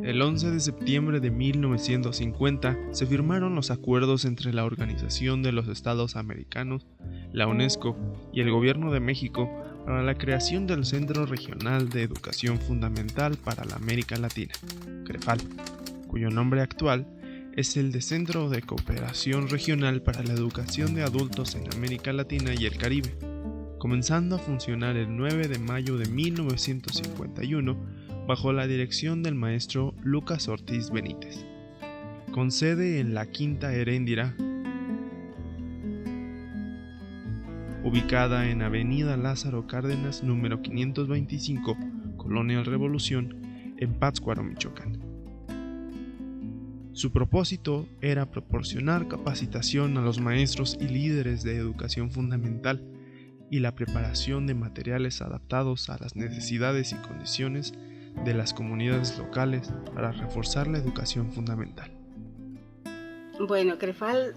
El 11 de septiembre de 1950 se firmaron los acuerdos entre la Organización de los Estados Americanos, la UNESCO y el Gobierno de México para la creación del Centro Regional de Educación Fundamental para la América Latina, CREFAL, cuyo nombre actual es el de Centro de Cooperación Regional para la Educación de Adultos en América Latina y el Caribe, comenzando a funcionar el 9 de mayo de 1951 bajo la dirección del maestro Lucas Ortiz Benítez, con sede en la Quinta Heréndira, ubicada en Avenida Lázaro Cárdenas número 525, Colonia Revolución, en Pátzcuaro, Michoacán. Su propósito era proporcionar capacitación a los maestros y líderes de educación fundamental y la preparación de materiales adaptados a las necesidades y condiciones de las comunidades locales para reforzar la educación fundamental. Bueno, CREFAL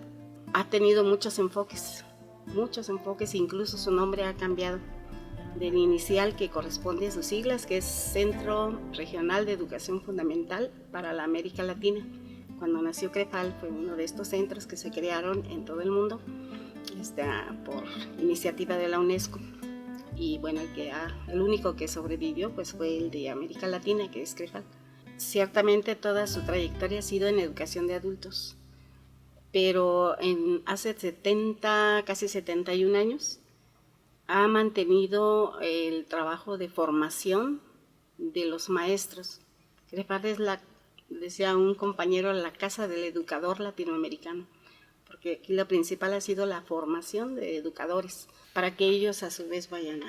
ha tenido muchos enfoques, incluso su nombre ha cambiado del inicial que corresponde a sus siglas, que es Centro Regional de Educación Fundamental para la América Latina. Cuando nació CREFAL fue uno de estos centros que se crearon en todo el mundo por iniciativa de la UNESCO. Y bueno, el único que sobrevivió pues fue el de América Latina, que es CREFAL. Ciertamente toda su trayectoria ha sido en educación de adultos, pero hace casi 71 años ha mantenido el trabajo de formación de los maestros. CREFAL es decía un compañero, la casa del educador latinoamericano, porque aquí lo principal ha sido la formación de educadores, para que ellos a su vez vayan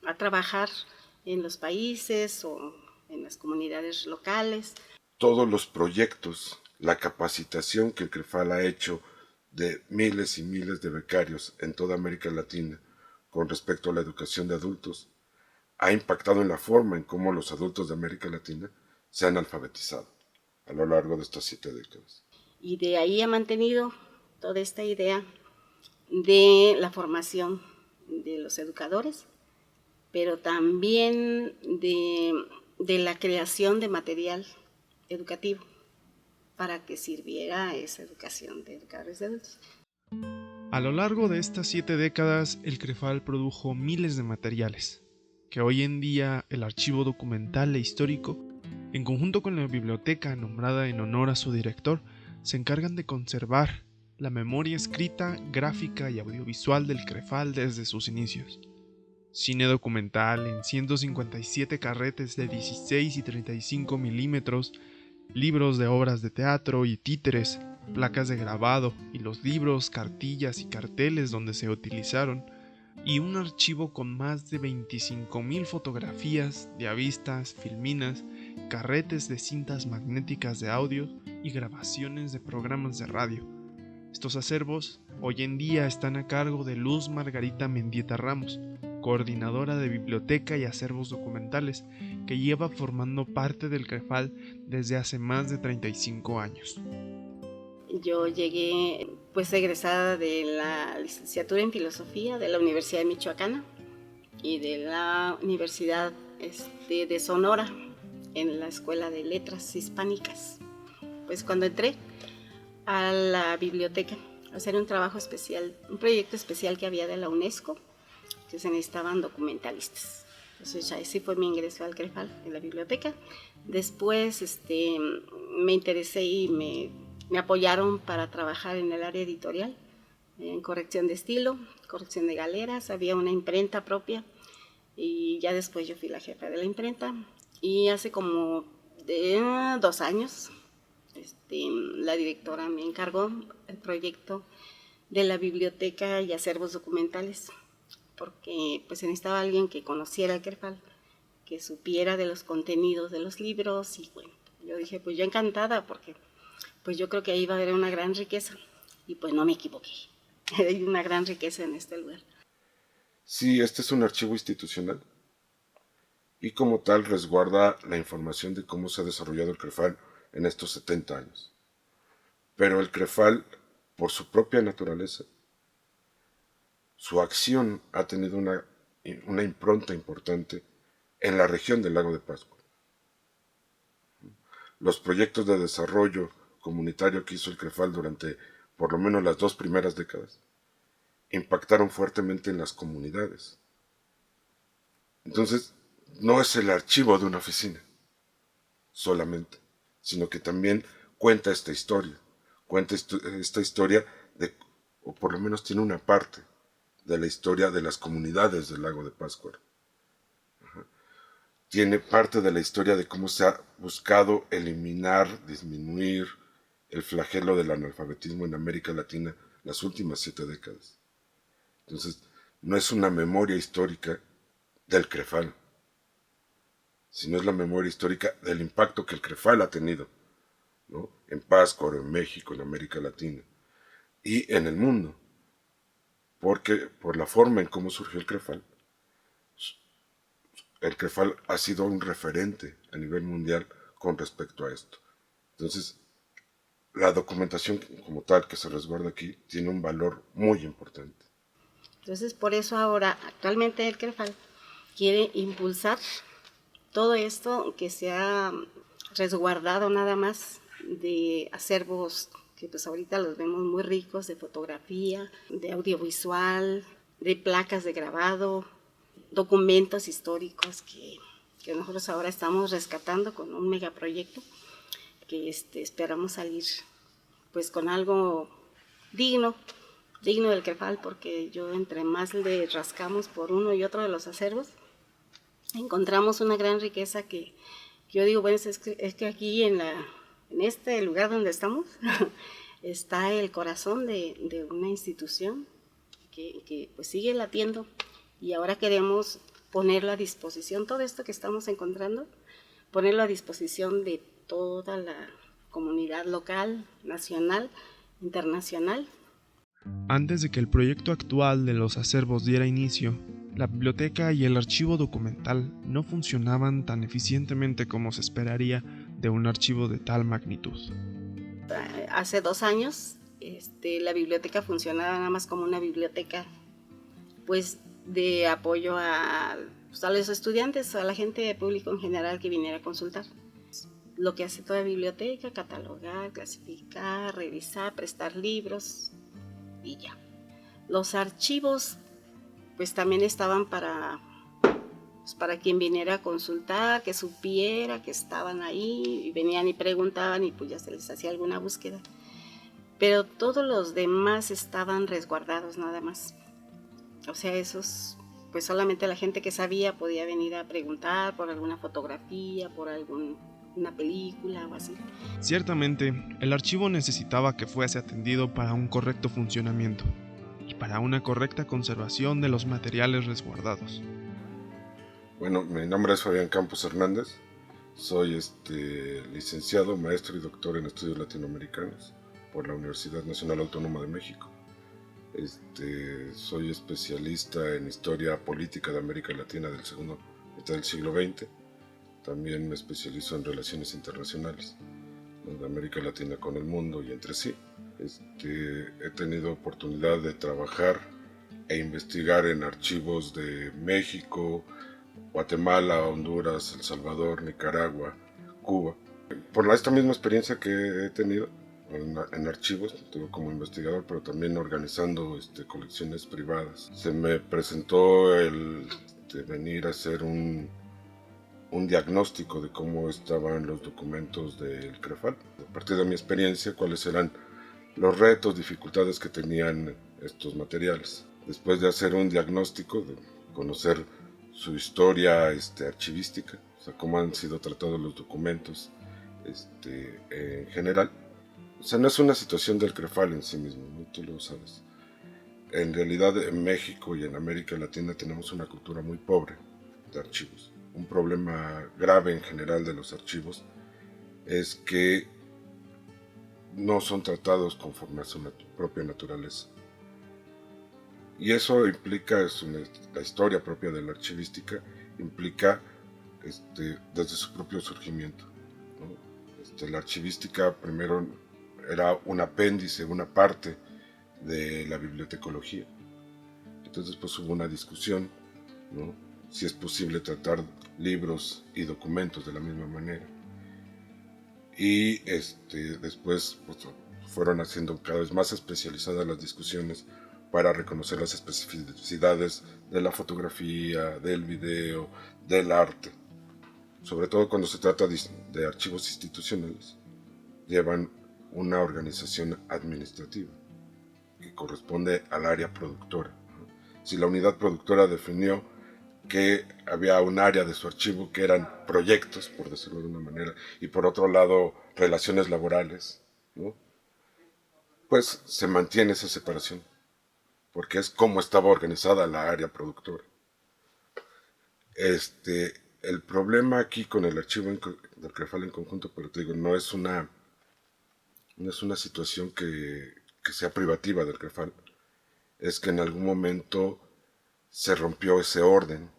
a trabajar en los países o en las comunidades locales. Todos los proyectos, la capacitación que el CREFAL ha hecho de miles y miles de becarios en toda América Latina con respecto a la educación de adultos, ha impactado en la forma en cómo los adultos de América Latina se han alfabetizado a lo largo de estas 7 décadas. Y de ahí ha mantenido toda esta idea de la formación de los educadores, pero también de la creación de material educativo para que sirviera esa educación de educadores de adultos. A lo largo de estas 7 décadas, el CREFAL produjo miles de materiales, que hoy en día el Archivo Documental e Histórico, en conjunto con la biblioteca nombrada en honor a su director, se encargan de conservar la memoria escrita, gráfica y audiovisual del CREFAL desde sus inicios. Cine documental en 157 carretes de 16 y 35 milímetros, libros de obras de teatro y títeres, placas de grabado y los libros, cartillas y carteles donde se utilizaron, y un archivo con más de 25,000 fotografías, diavistas, filminas, carretes de cintas magnéticas de audio y grabaciones de programas de radio. Estos acervos hoy en día están a cargo de Luz Margarita Mendieta Ramos, coordinadora de biblioteca y acervos documentales, que lleva formando parte del CREFAL desde hace más de 35 años. Yo llegué pues egresada de la licenciatura en filosofía de la Universidad de Michoacana y de la Universidad de Sonora en la Escuela de Letras Hispánicas. Pues cuando entré a la biblioteca a hacer un trabajo especial, un proyecto especial que había de la UNESCO, que se necesitaban documentalistas. Entonces así fue mi ingreso al CREFAL en la biblioteca. Después me interesé y me apoyaron para trabajar en el área editorial, en corrección de estilo, corrección de galeras, había una imprenta propia y ya después yo fui la jefa de la imprenta. Y hace como 2 años la directora me encargó el proyecto de la biblioteca y acervos documentales, porque pues se necesitaba alguien que conociera el CREFAL, que supiera de los contenidos de los libros. Y bueno, yo dije, pues yo encantada, porque pues yo creo que ahí va a haber una gran riqueza. Y pues no me equivoqué, hay una gran riqueza en este lugar. Sí, este es un archivo institucional y como tal resguarda la información de cómo se ha desarrollado el CREFAL en estos 70 años. Pero el CREFAL, por su propia naturaleza, su acción ha tenido una impronta importante en la región del Lago de Pátzcuaro. Los proyectos de desarrollo comunitario que hizo el CREFAL durante por lo menos las 2 primeras décadas impactaron fuertemente en las comunidades. Entonces, no es el archivo de una oficina solamente, sino que también cuenta esta historia. Cuenta esta historia de, o por lo menos tiene una parte de la historia de las comunidades del lago de Pátzcuaro. Tiene parte de la historia de cómo se ha buscado eliminar, disminuir el flagelo del analfabetismo en América Latina las últimas 7 décadas. Entonces, no es una memoria histórica del CREFAL, sino es la memoria histórica del impacto que el CREFAL ha tenido, ¿no? En Pátzcuaro, en México, en América Latina y en el mundo, porque por la forma en cómo surgió el CREFAL ha sido un referente a nivel mundial con respecto a esto. Entonces, la documentación como tal que se resguarda aquí tiene un valor muy importante. Entonces, por eso ahora, actualmente el CREFAL quiere impulsar todo esto que se ha resguardado nada más de acervos que pues ahorita los vemos muy ricos, de fotografía, de audiovisual, de placas de grabado, documentos históricos que nosotros ahora estamos rescatando con un megaproyecto que esperamos salir pues con algo digno del CREFAL, porque yo entre más le rascamos por uno y otro de los acervos, encontramos una gran riqueza que yo digo, bueno, es que aquí en este lugar donde estamos está el corazón de una institución que pues sigue latiendo, y ahora queremos ponerlo a disposición, todo esto que estamos encontrando, ponerlo a disposición de toda la comunidad local, nacional, internacional. Antes de que el proyecto actual de los acervos diera inicio, la biblioteca y el archivo documental no funcionaban tan eficientemente como se esperaría de un archivo de tal magnitud. Hace 2 años la biblioteca funcionaba nada más como una biblioteca pues de apoyo a los estudiantes, a la gente de público en general que viniera a consultar. Lo que hace toda biblioteca: catalogar, clasificar, revisar, prestar libros y ya. Los archivos pues también estaban para quien viniera a consultar, que supiera que estaban ahí, y venían y preguntaban y pues ya se les hacía alguna búsqueda. Pero todos los demás estaban resguardados nada más. O sea, esos, pues solamente la gente que sabía podía venir a preguntar por alguna fotografía, por una película o así. Ciertamente, el archivo necesitaba que fuese atendido para un correcto funcionamiento y para una correcta conservación de los materiales resguardados. Bueno, mi nombre es Fabián Campos Hernández, soy licenciado, maestro y doctor en estudios latinoamericanos por la Universidad Nacional Autónoma de México. Soy especialista en historia política de América Latina del segundo mitad del siglo XX. También me especializo en relaciones internacionales de América Latina con el mundo y entre sí. He tenido oportunidad de trabajar e investigar en archivos de México, Guatemala, Honduras, El Salvador, Nicaragua, Cuba. Por esta misma experiencia que he tenido en archivos, como investigador, pero también organizando colecciones privadas, se me presentó el venir a hacer un diagnóstico de cómo estaban los documentos del CREFAL. A partir de mi experiencia, cuáles eran los retos, dificultades que tenían estos materiales. Después de hacer un diagnóstico, de conocer su historia archivística, o sea, cómo han sido tratados los documentos en general. O sea, no es una situación del CREFAL en sí mismo, ¿no? Tú lo sabes. En realidad, en México y en América Latina tenemos una cultura muy pobre de archivos. Un problema grave en general de los archivos es que no son tratados conforme a su propia naturaleza. Y eso implica, la historia propia de la archivística, implica desde su propio surgimiento, ¿no? La archivística primero era un apéndice, una parte de la bibliotecología. Entonces pues hubo una discusión, ¿no? Si es posible tratar libros y documentos de la misma manera. y después pues, fueron haciendo cada vez más especializadas las discusiones para reconocer las especificidades de la fotografía, del video, del arte. Sobre todo cuando se trata de archivos institucionales, llevan una organización administrativa que corresponde al área productora. Si la unidad productora definió que había un área de su archivo que eran proyectos, por decirlo de una manera, y por otro lado relaciones laborales, ¿no? Pues se mantiene esa separación, porque es como estaba organizada la área productora. El problema aquí con el archivo del CREFAL en conjunto, pero te digo, no es una situación que sea privativa del CREFAL, es que en algún momento se rompió ese orden,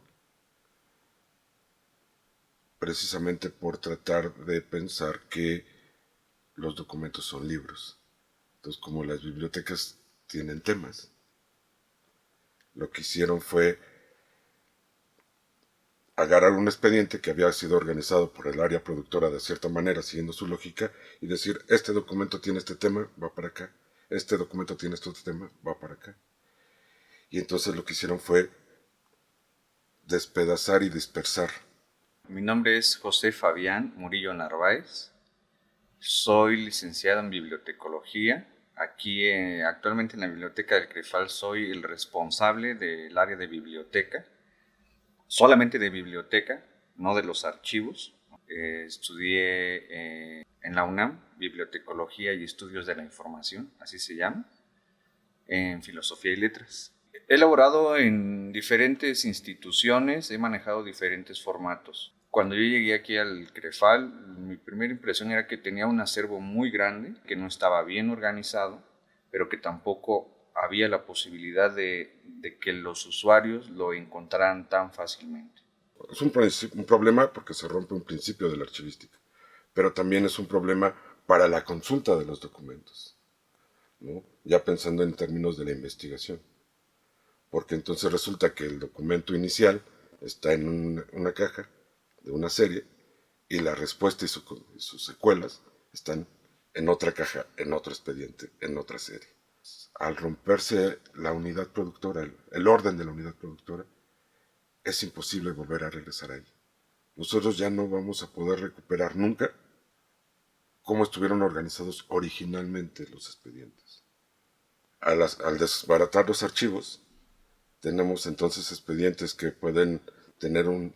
precisamente por tratar de pensar que los documentos son libros. Entonces, como las bibliotecas tienen temas, lo que hicieron fue agarrar un expediente que había sido organizado por el área productora de cierta manera, siguiendo su lógica, y decir, este documento tiene este tema, va para acá, este documento tiene este otro tema, va para acá. Y entonces lo que hicieron fue despedazar y dispersar. Mi nombre es José Fabián Murillo Narváez, soy licenciado en bibliotecología. Aquí actualmente en la biblioteca del CREFAL soy el responsable del área de biblioteca, solamente de biblioteca, no de los archivos. Estudié en la UNAM, Bibliotecología y Estudios de la Información, así se llama, en Filosofía y Letras. He elaborado en diferentes instituciones, he manejado diferentes formatos. Cuando yo llegué aquí al CREFAL, mi primera impresión era que tenía un acervo muy grande, que no estaba bien organizado, pero que tampoco había la posibilidad de que los usuarios lo encontraran tan fácilmente. Es un problema porque se rompe un principio de la archivística, pero también es un problema para la consulta de los documentos, ¿no? Ya pensando en términos de la investigación, porque entonces resulta que el documento inicial está en una caja de una serie y la respuesta y sus secuelas están en otra caja, en otro expediente, en otra serie. Al romperse la unidad productora, el orden de la unidad productora, es imposible volver a regresar ahí. Nosotros ya no vamos a poder recuperar nunca cómo estuvieron organizados originalmente los expedientes. Al desbaratar los archivos, tenemos entonces expedientes que pueden tener en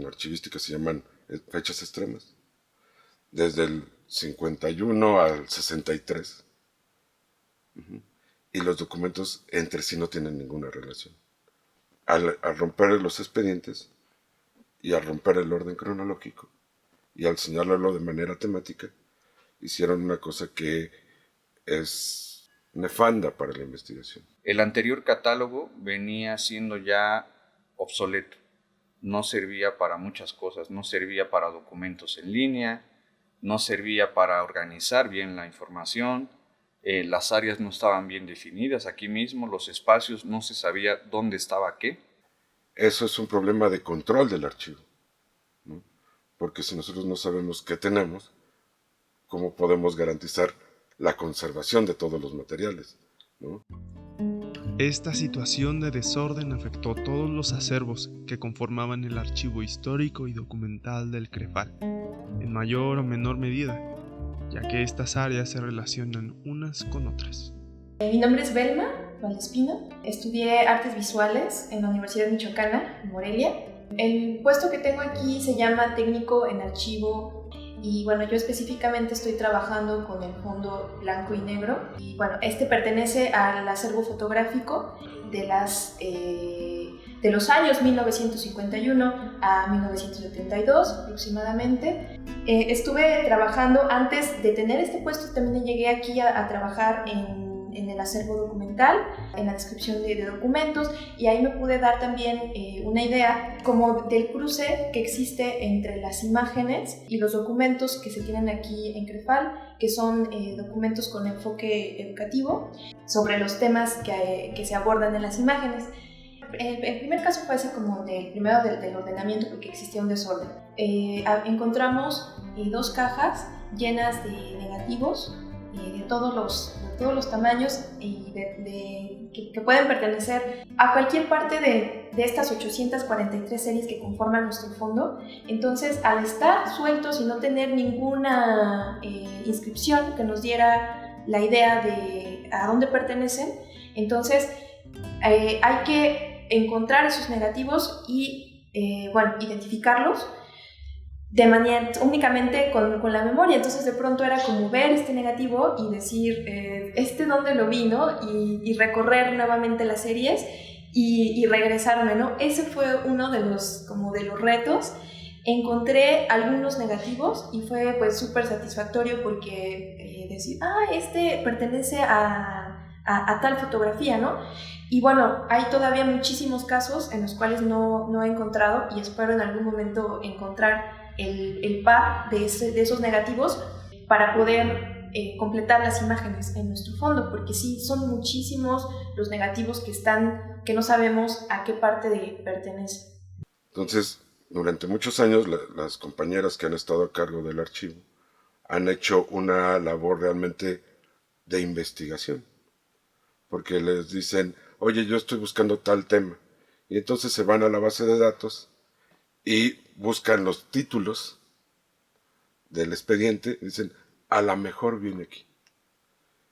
archivística se llaman fechas extremas, desde el 51 al 63. Y los documentos entre sí no tienen ninguna relación. Al romper los expedientes y al romper el orden cronológico y al señalarlo de manera temática, hicieron una cosa que es nefanda para la investigación. El anterior catálogo venía siendo ya obsoleto. No servía para muchas cosas, no servía para documentos en línea, no servía para organizar bien la información, las áreas no estaban bien definidas aquí mismo, los espacios no se sabía dónde estaba qué. Eso es un problema de control del archivo, ¿no? Porque si nosotros no sabemos qué tenemos, ¿cómo podemos garantizar la conservación de todos los materiales, ¿no? Esta situación de desorden afectó todos los acervos que conformaban el archivo histórico y documental del CREFAL, en mayor o menor medida, ya que estas áreas se relacionan unas con otras. Mi nombre es Belma Valdespino, estudié artes visuales en la Universidad Michoacana, en Morelia. El puesto que tengo aquí se llama técnico en archivo y bueno, yo específicamente estoy trabajando con el fondo blanco y negro y bueno, este pertenece al acervo fotográfico de los años 1951 a 1972 aproximadamente. Estuve trabajando, antes de tener este puesto también llegué aquí a trabajar en el acervo documental, en la descripción de documentos, y ahí me pude dar también una idea como del cruce que existe entre las imágenes y los documentos que se tienen aquí en CREFAL, que son documentos con enfoque educativo sobre los temas que se abordan en las imágenes. El primer caso fue ese como del ordenamiento, porque existía un desorden. Encontramos 2 cajas llenas de negativos de todos los tamaños y que pueden pertenecer a cualquier parte de estas 843 series que conforman nuestro fondo. Entonces, al estar sueltos y no tener ninguna inscripción que nos diera la idea de a dónde pertenecen, entonces hay que encontrar esos negativos y identificarlos de manera únicamente con la memoria. Entonces de pronto era como ver este negativo y decir dónde lo vi, ¿no? Y recorrer nuevamente las series y regresarme, ¿no? Ese fue uno de los retos. Encontré algunos negativos y fue pues súper satisfactorio porque decir, este pertenece a tal fotografía, ¿no? Y bueno, hay todavía muchísimos casos en los cuales no he encontrado y espero en algún momento encontrar el par de esos negativos para poder completar las imágenes en nuestro fondo, porque sí, son muchísimos los negativos que no sabemos a qué parte pertenecen. Entonces, durante muchos años, las compañeras que han estado a cargo del archivo han hecho una labor realmente de investigación, porque les dicen, oye, yo estoy buscando tal tema, y entonces se van a la base de datos y buscan los títulos del expediente, y dicen, a lo mejor viene aquí.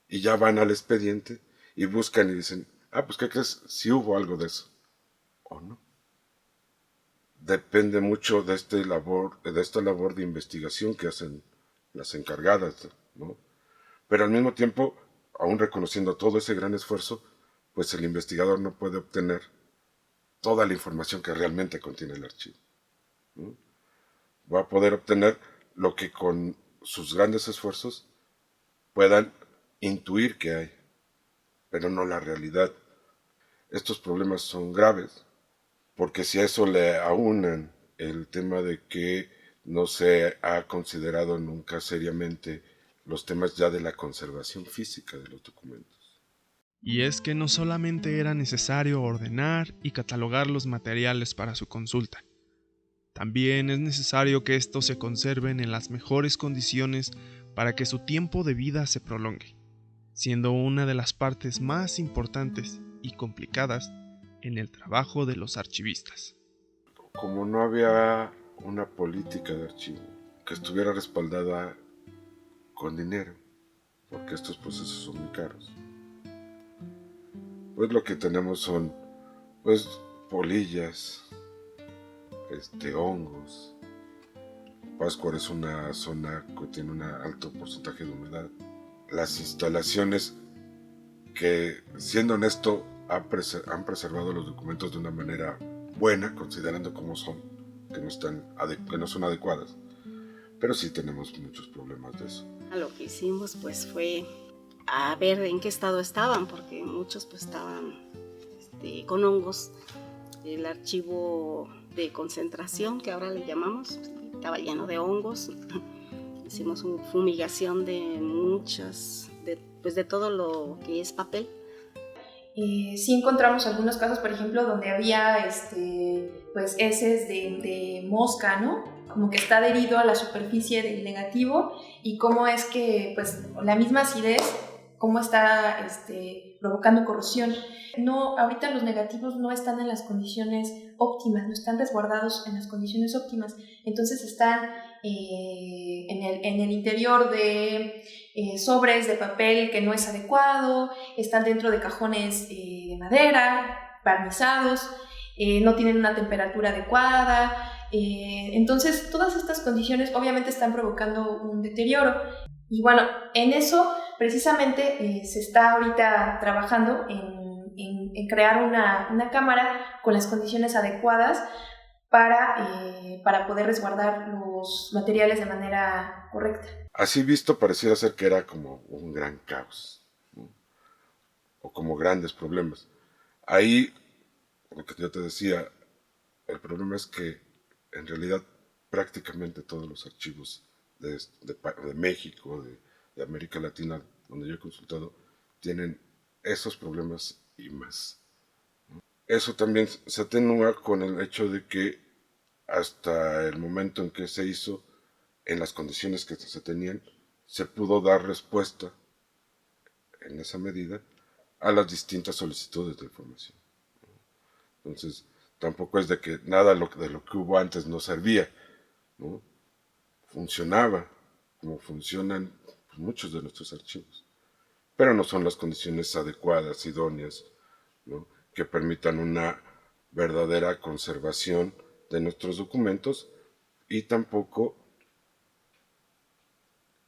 Y ya van al expediente y buscan y dicen, pues ¿qué crees? Si hubo algo de eso, o no. Depende mucho de esta labor de investigación que hacen las encargadas, ¿no? Pero al mismo tiempo, aún reconociendo todo ese gran esfuerzo, pues el investigador no puede obtener toda la información que realmente contiene el archivo, ¿no? Va a poder obtener lo que con sus grandes esfuerzos puedan intuir que hay, pero no la realidad. Estos problemas son graves, porque si a eso le aunan el tema de que no se ha considerado nunca seriamente los temas ya de la conservación física de los documentos. Y es que no solamente era necesario ordenar y catalogar los materiales para su consulta, también es necesario que estos se conserven en las mejores condiciones para que su tiempo de vida se prolongue, siendo una de las partes más importantes y complicadas en el trabajo de los archivistas. Como no había una política de archivo que estuviera respaldada con dinero, porque estos procesos son muy caros, pues lo que tenemos son polillas, hongos. Pátzcuaro es una zona que tiene un alto porcentaje de humedad. Las instalaciones que, siendo honesto, han preservado los documentos de una manera buena, considerando cómo son, que no son adecuadas, pero sí tenemos muchos problemas de eso. Lo que hicimos pues fue a ver en qué estado estaban, porque muchos pues estaban con hongos. El archivo de concentración, que ahora le llamamos, estaba lleno de hongos. Hicimos una fumigación de de todo lo que es papel. Sí encontramos algunos casos, por ejemplo, donde había heces de mosca, ¿no? Como que está adherido a la superficie del negativo, y cómo es que pues la misma acidez, cómo está provocando corrosión. No, ahorita los negativos no están en las condiciones óptimas, no están resguardados en las condiciones óptimas, entonces están en el interior de sobres de papel que no es adecuado, están dentro de cajones de madera, barnizados, no tienen una temperatura adecuada, entonces todas estas condiciones obviamente están provocando un deterioro. Y bueno, en eso precisamente se está ahorita trabajando en crear una cámara con las condiciones adecuadas para poder resguardar los materiales de manera correcta. Así visto, pareciera ser que era como un gran caos, ¿no? O como grandes problemas. Ahí, lo que yo te decía, el problema es que en realidad prácticamente todos los archivos de México, de América Latina, donde yo he consultado, tienen esos problemas y más. Eso también se atenúa con el hecho de que hasta el momento en que se hizo, en las condiciones que se tenían, se pudo dar respuesta en esa medida a las distintas solicitudes de información. Entonces, tampoco es de que nada de lo que hubo antes no servía, ¿no? Funcionaba como funcionan muchos de nuestros archivos, pero no son las condiciones adecuadas, idóneas, ¿no?, que permitan una verdadera conservación de nuestros documentos y tampoco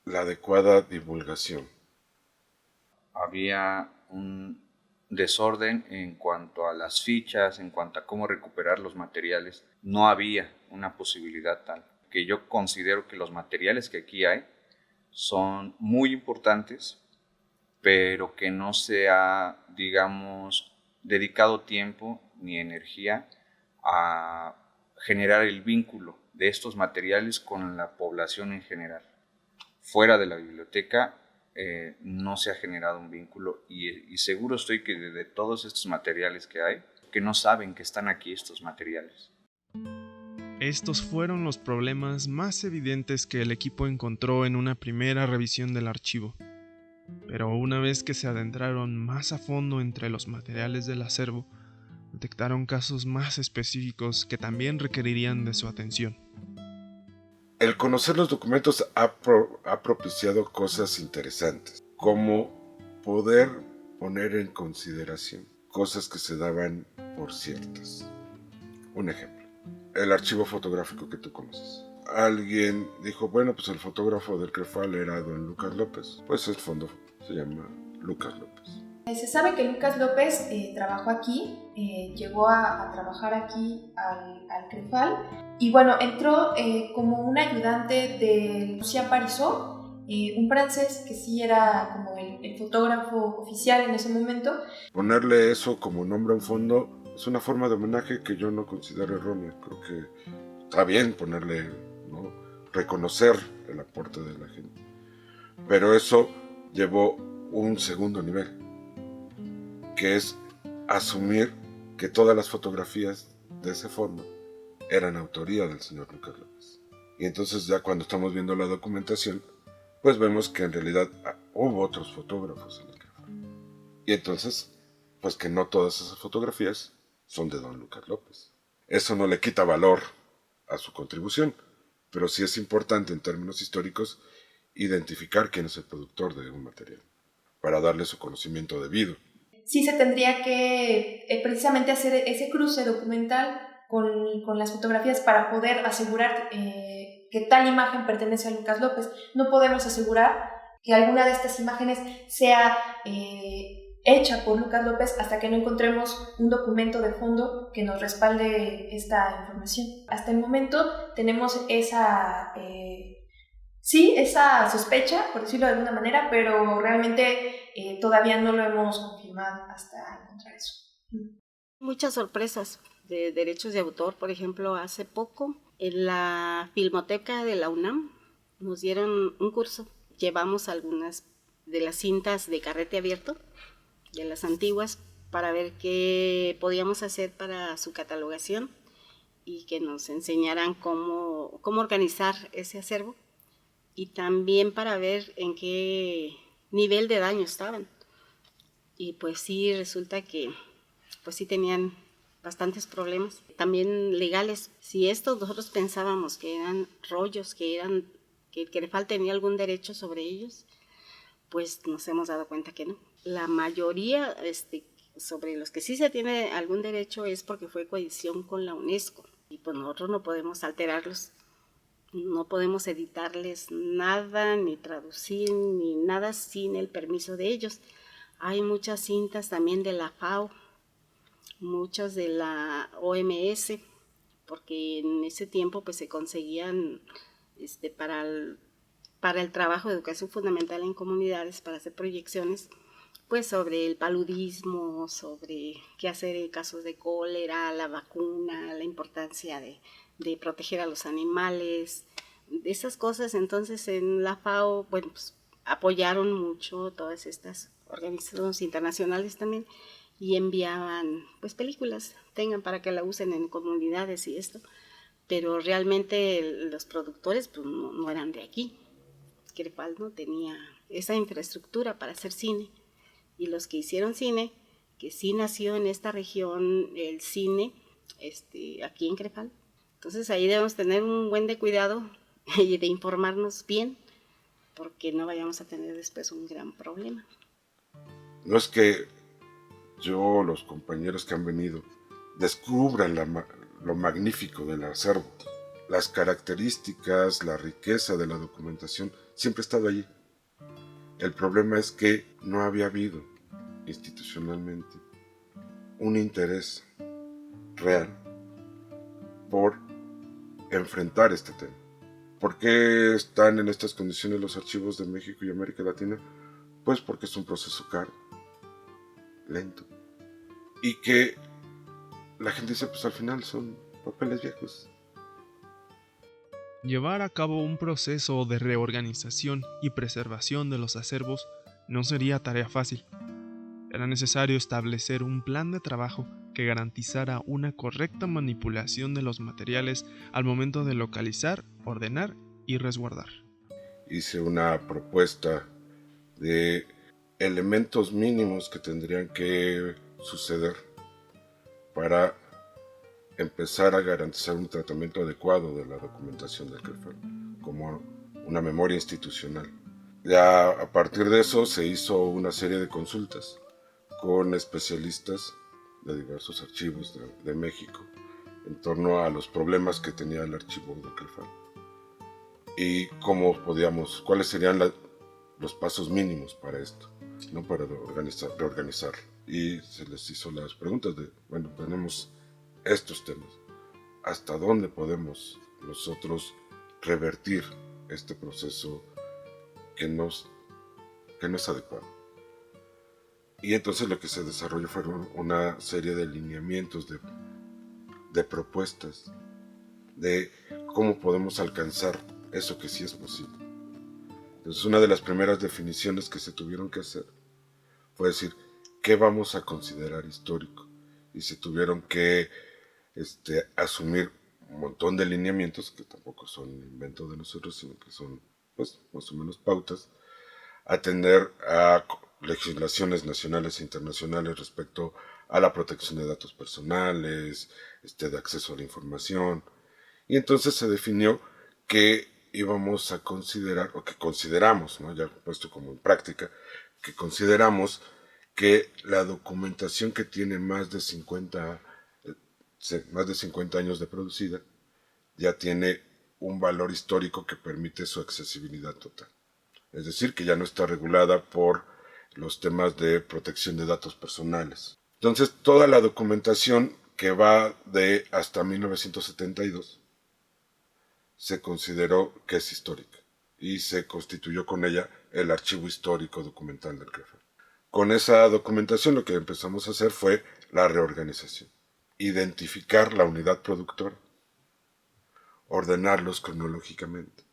la adecuada divulgación. Había un desorden en cuanto a las fichas, en cuanto a cómo recuperar los materiales. No había una posibilidad tal. Que yo considero que los materiales que aquí hay son muy importantes, pero que no se ha, digamos, dedicado tiempo ni energía a generar el vínculo de estos materiales con la población en general. Fuera de la biblioteca no se ha generado un vínculo y seguro estoy que de todos estos materiales que hay, que no saben que están aquí estos materiales. Estos fueron los problemas más evidentes que el equipo encontró en una primera revisión del archivo. Pero una vez que se adentraron más a fondo entre los materiales del acervo, detectaron casos más específicos que también requerirían de su atención. El conocer los documentos ha propiciado cosas interesantes, como poder poner en consideración cosas que se daban por ciertas. Un ejemplo, el archivo fotográfico que tú conoces. Alguien dijo, bueno, pues el fotógrafo del CREFAL era don Lucas López. Pues el fondo se llama Lucas López. Se sabe que Lucas López trabajó aquí, llegó a trabajar aquí al CREFAL y bueno, entró como un ayudante de Lucien Parisot, un francés que sí era como el fotógrafo oficial en ese momento. Ponerle eso como nombre a un fondo es una forma de homenaje que yo no considero errónea. Creo que está bien ponerle, ¿no?, reconocer el aporte de la gente. Pero eso llevó un segundo nivel, que es asumir que todas las fotografías de esa forma eran autoría del señor Lucas López. Y entonces ya cuando estamos viendo la documentación, pues vemos que en realidad hubo otros fotógrafos en el CREFAL. Y entonces, pues que no todas esas fotografías son de don Lucas López. Eso no le quita valor a su contribución, pero sí es importante en términos históricos identificar quién es el productor de un material, para darle su conocimiento debido. Sí se tendría que precisamente hacer ese cruce documental con las fotografías para poder asegurar que tal imagen pertenece a Lucas López. No podemos asegurar que alguna de estas imágenes sea hecha por Lucas López hasta que no encontremos un documento de fondo que nos respalde esta información. Hasta el momento tenemos esa sospecha, por decirlo de alguna manera, pero realmente todavía no lo hemos confirmado hasta encontrar eso. Muchas sorpresas de derechos de autor. Por ejemplo, hace poco en la Filmoteca de la UNAM nos dieron un curso. Llevamos algunas de las cintas de carrete abierto, de las antiguas, para ver qué podíamos hacer para su catalogación y que nos enseñaran cómo organizar ese acervo y también para ver en qué nivel de daño estaban. Y pues sí, resulta que pues sí tenían bastantes problemas, también legales. Si estos nosotros pensábamos que eran rollos, que el CREFAL tenía algún derecho sobre ellos, pues nos hemos dado cuenta que no. La mayoría sobre los que sí se tiene algún derecho es porque fue coedición con la UNESCO y pues nosotros no podemos alterarlos, no podemos editarles nada, ni traducir, ni nada sin el permiso de ellos. Hay muchas cintas también de la FAO, muchas de la OMS, porque en ese tiempo pues se conseguían para el trabajo de educación fundamental en comunidades, para hacer proyecciones pues sobre el paludismo, sobre qué hacer en casos de cólera, la vacuna, la importancia de proteger a los animales, de esas cosas. Entonces en la FAO, bueno, pues apoyaron mucho todas estas organizaciones internacionales también y enviaban pues películas, tengan para que la usen en comunidades y esto, pero realmente los productores pues no eran de aquí. CREFAL no tenía esa infraestructura para hacer cine. Y los que hicieron cine, que sí nació en esta región el cine, aquí en CREFAL. Entonces ahí debemos tener un buen de cuidado y de informarnos bien, porque no vayamos a tener después un gran problema. No es que yo, los compañeros que han venido, descubran lo magnífico del acervo. Las características, la riqueza de la documentación siempre ha estado allí. El problema es que no había habido institucionalmente un interés real por enfrentar este tema. ¿Por qué están en estas condiciones los archivos de México y América Latina? Pues porque es un proceso caro, lento, y que la gente dice, pues al final son papeles viejos. Llevar a cabo un proceso de reorganización y preservación de los acervos no sería tarea fácil. Era necesario establecer un plan de trabajo que garantizara una correcta manipulación de los materiales al momento de localizar, ordenar y resguardar. Hice una propuesta de elementos mínimos que tendrían que suceder para empezar a garantizar un tratamiento adecuado de la documentación del CREFAL, como una memoria institucional. Ya a partir de eso se hizo una serie de consultas con especialistas de diversos archivos de México en torno a los problemas que tenía el archivo del CREFAL y cuáles serían los pasos mínimos para esto, ¿no? Para reorganizar. Y se les hizo las preguntas de, bueno, tenemos estos temas, ¿hasta dónde podemos nosotros revertir este proceso que no es adecuado? Y entonces lo que se desarrolló fueron una serie de lineamientos, de propuestas, de cómo podemos alcanzar eso que sí es posible. Entonces una de las primeras definiciones que se tuvieron que hacer fue decir, ¿qué vamos a considerar histórico? Y se tuvieron que asumir un montón de lineamientos, que tampoco son invento de nosotros, sino que son pues más o menos pautas, atender a legislaciones nacionales e internacionales respecto a la protección de datos personales, de acceso a la información. Y entonces se definió que íbamos a considerar, o que consideramos, ¿no? Ya puesto como en práctica, que consideramos que la documentación que tiene más de 50 años de producida ya tiene un valor histórico que permite su accesibilidad total. Es decir, que ya no está regulada por los temas de protección de datos personales. Entonces, toda la documentación que va de hasta 1972 se consideró que es histórica y se constituyó con ella el archivo histórico documental del CREFAL. Con esa documentación lo que empezamos a hacer fue la reorganización, identificar la unidad productora, ordenarlos cronológicamente,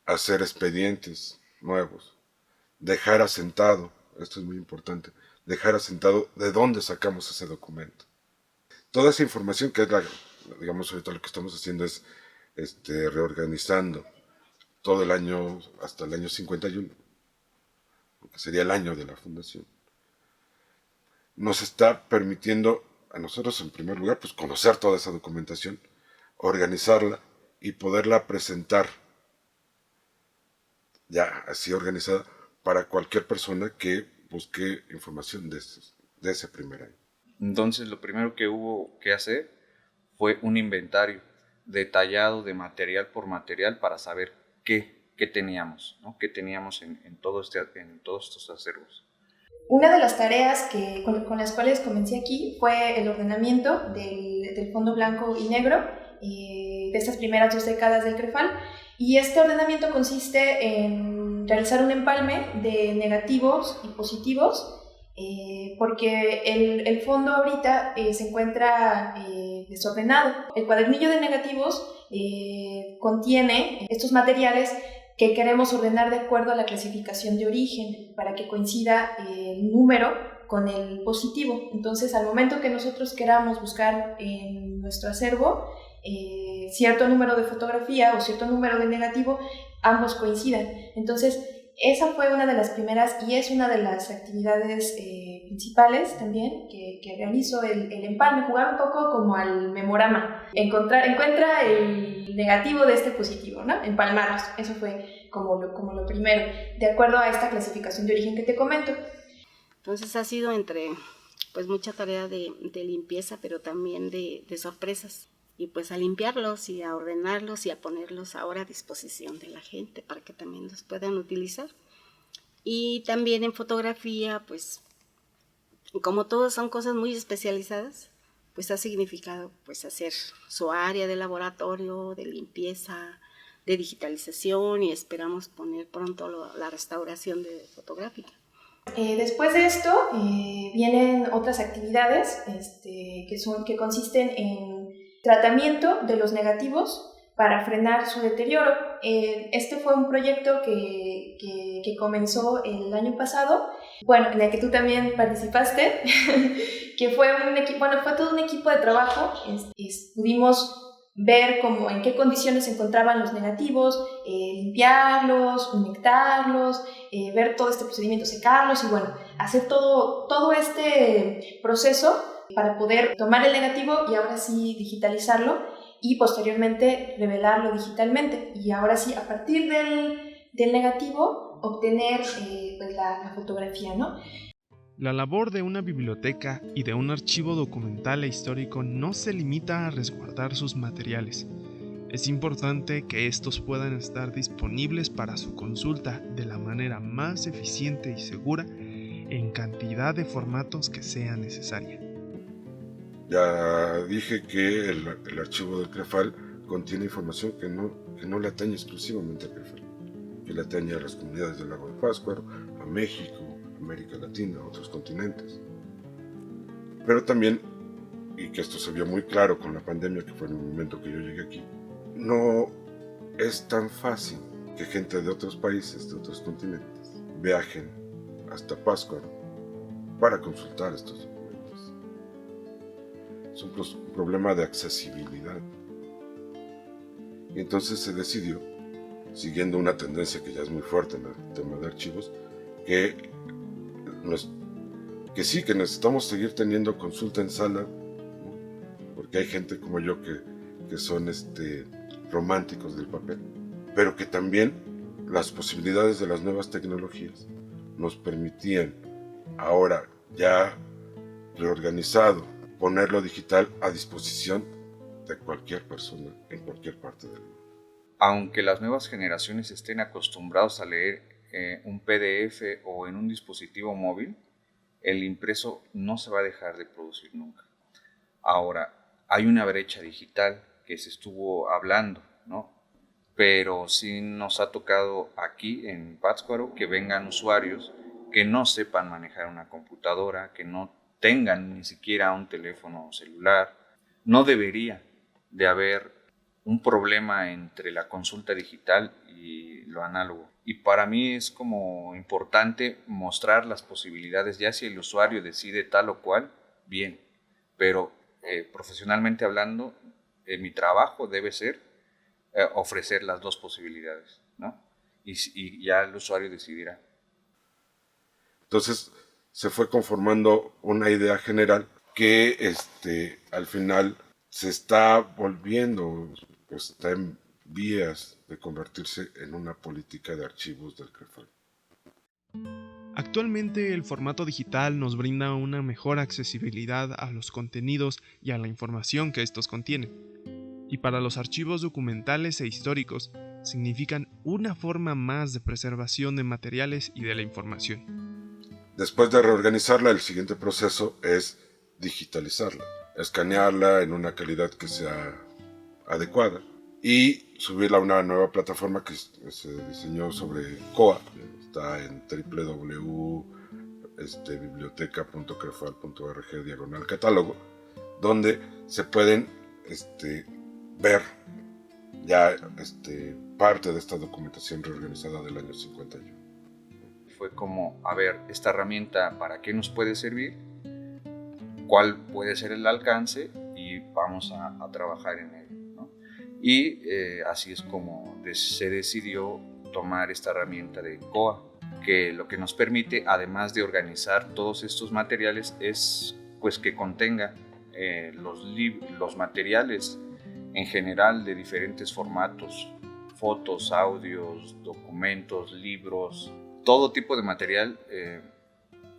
hacer expedientes nuevos, dejar asentado, esto es muy importante, dejar asentado de dónde sacamos ese documento. Toda esa información que es digamos ahorita lo que estamos haciendo es reorganizando todo el año hasta el año 51, que sería el año de la fundación. Nos está permitiendo a nosotros en primer lugar pues conocer toda esa documentación, organizarla y poderla presentar ya así organizada para cualquier persona que busque información de ese primer año. Entonces lo primero que hubo que hacer fue un inventario detallado de material por material para saber qué teníamos, ¿no? Qué teníamos en todos estos acervos. Una de las tareas con las cuales comencé aquí fue el ordenamiento del fondo blanco y negro de estas primeras 2 décadas del CREFAL, y este ordenamiento consiste en realizar un empalme de negativos y positivos, porque el fondo ahorita se encuentra desordenado. El cuadernillo de negativos contiene estos materiales que queremos ordenar de acuerdo a la clasificación de origen para que coincida el número con el positivo. Entonces, al momento que nosotros queramos buscar en nuestro acervo cierto número de fotografía o cierto número de negativo, ambos coincidan. Entonces, esa fue una de las primeras y es una de las actividades principales también que realizo, el empalme, jugar un poco como al memorama. Encuentra el negativo de este positivo, ¿no? Empalmarlos. Eso fue como lo primero, de acuerdo a esta clasificación de origen que te comento. Entonces ha sido entre pues mucha tarea de limpieza, pero también de sorpresas. Y pues a limpiarlos y a ordenarlos y a ponerlos ahora a disposición de la gente para que también los puedan utilizar. Y también en fotografía, pues como todos son cosas muy especializadas, pues ha significado pues hacer su área de laboratorio, de limpieza, de digitalización, y esperamos poner pronto la restauración fotográfica. Después de esto vienen otras actividades que consisten en tratamiento de los negativos para frenar su deterioro. Este fue un proyecto que comenzó el año pasado, en el que tú también participaste, que fue todo un equipo de trabajo. Pudimos ver en qué condiciones se encontraban los negativos, limpiarlos, humectarlos, ver todo este procedimiento, secarlos y hacer todo este proceso para poder tomar el negativo y ahora sí digitalizarlo y posteriormente revelarlo digitalmente. Y ahora sí, a partir del negativo, obtener la fotografía, ¿no? La labor de una biblioteca y de un archivo documental e histórico no se limita a resguardar sus materiales. Es importante que estos puedan estar disponibles para su consulta de la manera más eficiente y segura en cantidad de formatos que sea necesaria. Ya dije que el archivo del CREFAL contiene información que no le atañe exclusivamente al CREFAL, que le atañe a las comunidades del Lago de Pátzcuaro, a México, América Latina, a otros continentes. Pero también, y que esto se vio muy claro con la pandemia, que fue en el momento que yo llegué aquí, no es tan fácil que gente de otros países, de otros continentes, viajen hasta Pátzcuaro para consultar estos documentos. Es un problema de accesibilidad. Y entonces se decidió, siguiendo una tendencia que ya es muy fuerte en el tema de archivos, que necesitamos seguir teniendo consulta en sala, ¿no? Porque hay gente como yo que son románticos del papel, pero que también las posibilidades de las nuevas tecnologías nos permitían ahora ya reorganizado ponerlo digital a disposición de cualquier persona en cualquier parte del mundo. Aunque las nuevas generaciones estén acostumbrados a leer un PDF o en un dispositivo móvil, el impreso no se va a dejar de producir nunca. Ahora, hay una brecha digital que se estuvo hablando, ¿no? Pero sí nos ha tocado aquí en Pátzcuaro que vengan usuarios que no sepan manejar una computadora, que no tengan ni siquiera un teléfono celular. No debería de haber un problema entre la consulta digital y lo análogo. Y para mí es como importante mostrar las posibilidades, ya si el usuario decide tal o cual, bien, pero profesionalmente hablando, mi trabajo debe ser ofrecer las dos posibilidades, ¿no? Y ya el usuario decidirá. Entonces se fue conformando una idea general que al final se está volviendo, pues está en vías de convertirse en una política de archivos del CREFAL. Actualmente el formato digital nos brinda una mejor accesibilidad a los contenidos y a la información que estos contienen. Y para los archivos documentales e históricos significan una forma más de preservación de materiales y de la información. Después de reorganizarla, el siguiente proceso es digitalizarla, escanearla en una calidad que sea adecuada y subirla a una nueva plataforma que se diseñó sobre COA. Está en www.biblioteca.crefal.org/catálogo, donde se pueden ver ya parte de esta documentación reorganizada del año 51. Fue como, a ver, esta herramienta, ¿para qué nos puede servir? ¿Cuál puede ser el alcance? Y vamos a trabajar en ello, ¿no? Y así es como se decidió tomar esta herramienta de COA, que lo que nos permite, además de organizar todos estos materiales, es pues que contenga los materiales en general de diferentes formatos, fotos, audios, documentos, libros, todo tipo de material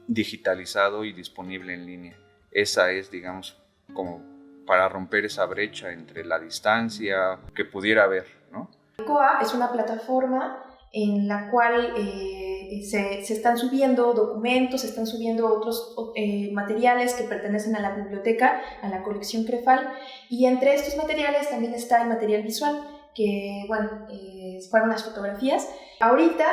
digitalizado y disponible en línea. Esa es, digamos, como para romper esa brecha entre la distancia que pudiera haber, ¿no? COA es una plataforma en la cual se están subiendo documentos, se están subiendo otros materiales que pertenecen a la biblioteca, a la colección CREFAL, y entre estos materiales también está el material visual, que bueno, fueron las fotografías. Ahorita,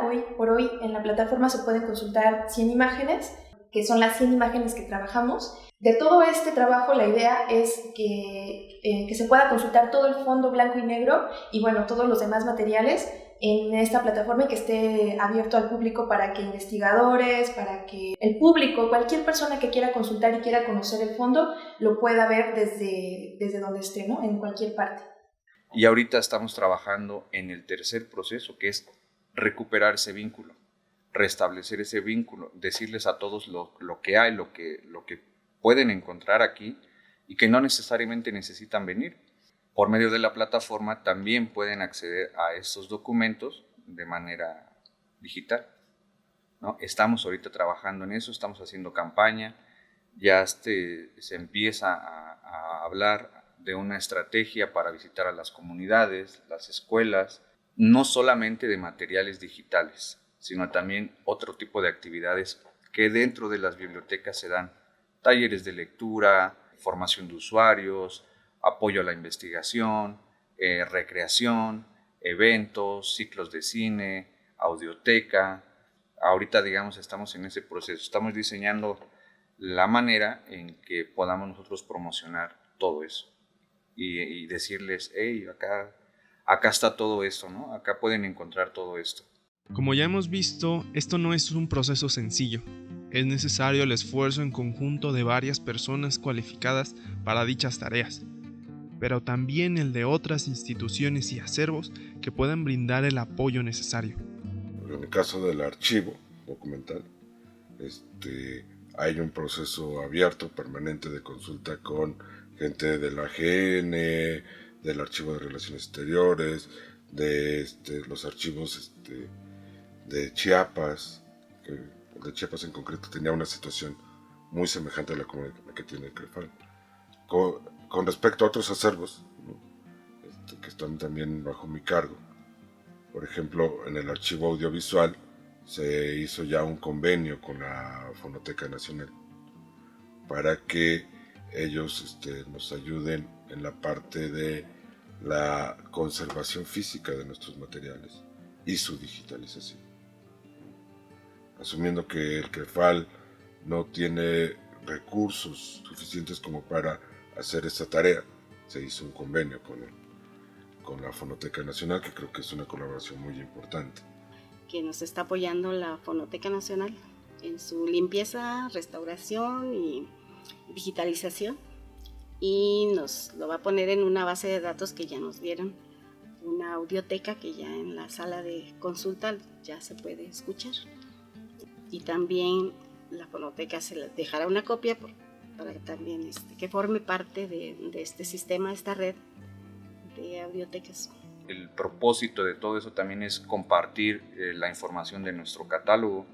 hoy por hoy, en la plataforma se pueden consultar 100 imágenes, que son las 100 imágenes que trabajamos. De todo este trabajo, la idea es que se pueda consultar todo el fondo blanco y negro y bueno, todos los demás materiales en esta plataforma y que esté abierto al público para que investigadores, para que el público, cualquier persona que quiera consultar y quiera conocer el fondo, lo pueda ver desde donde esté, ¿no? En cualquier parte. Y ahorita estamos trabajando en el tercer proceso, que es recuperar ese vínculo, restablecer ese vínculo, decirles a todos lo que hay, lo que pueden encontrar aquí y que no necesariamente necesitan venir. Por medio de la plataforma también pueden acceder a estos documentos de manera digital, ¿no? Estamos ahorita trabajando en eso, estamos haciendo campaña, ya se empieza a hablar de una estrategia para visitar a las comunidades, las escuelas, no solamente de materiales digitales, sino también otro tipo de actividades que dentro de las bibliotecas se dan: talleres de lectura, formación de usuarios, apoyo a la investigación, recreación, eventos, ciclos de cine, audioteca. Ahorita, digamos, estamos en ese proceso, estamos diseñando la manera en que podamos nosotros promocionar todo eso y decirles: hey, acá está todo esto, ¿no? Acá pueden encontrar todo esto. Como ya hemos visto, esto no es un proceso sencillo. Es necesario el esfuerzo en conjunto de varias personas cualificadas para dichas tareas, pero también el de otras instituciones y acervos que puedan brindar el apoyo necesario. En el caso del archivo documental, hay un proceso abierto, permanente de consulta con gente de la AGN, del Archivo de Relaciones Exteriores, de los archivos de Chiapas, que de Chiapas en concreto tenía una situación muy semejante a la que tiene el CREFAL. Con respecto a otros acervos, ¿no? Que están también bajo mi cargo, por ejemplo, en el archivo audiovisual se hizo ya un convenio con la Fonoteca Nacional para que ellos nos ayuden en la parte de la conservación física de nuestros materiales y su digitalización. Asumiendo que el CREFAL no tiene recursos suficientes como para hacer esta tarea, se hizo un convenio con la Fonoteca Nacional, que creo que es una colaboración muy importante. Que nos está apoyando la Fonoteca Nacional en su limpieza, restauración y digitalización, y nos lo va a poner en una base de datos que ya nos dieron, una audioteca que ya en la sala de consulta ya se puede escuchar, y también la Fonoteca se le dejará una copia para que también que forme parte de este sistema, esta red de audiotecas. El propósito de todo eso también es compartir la información de nuestro catálogo.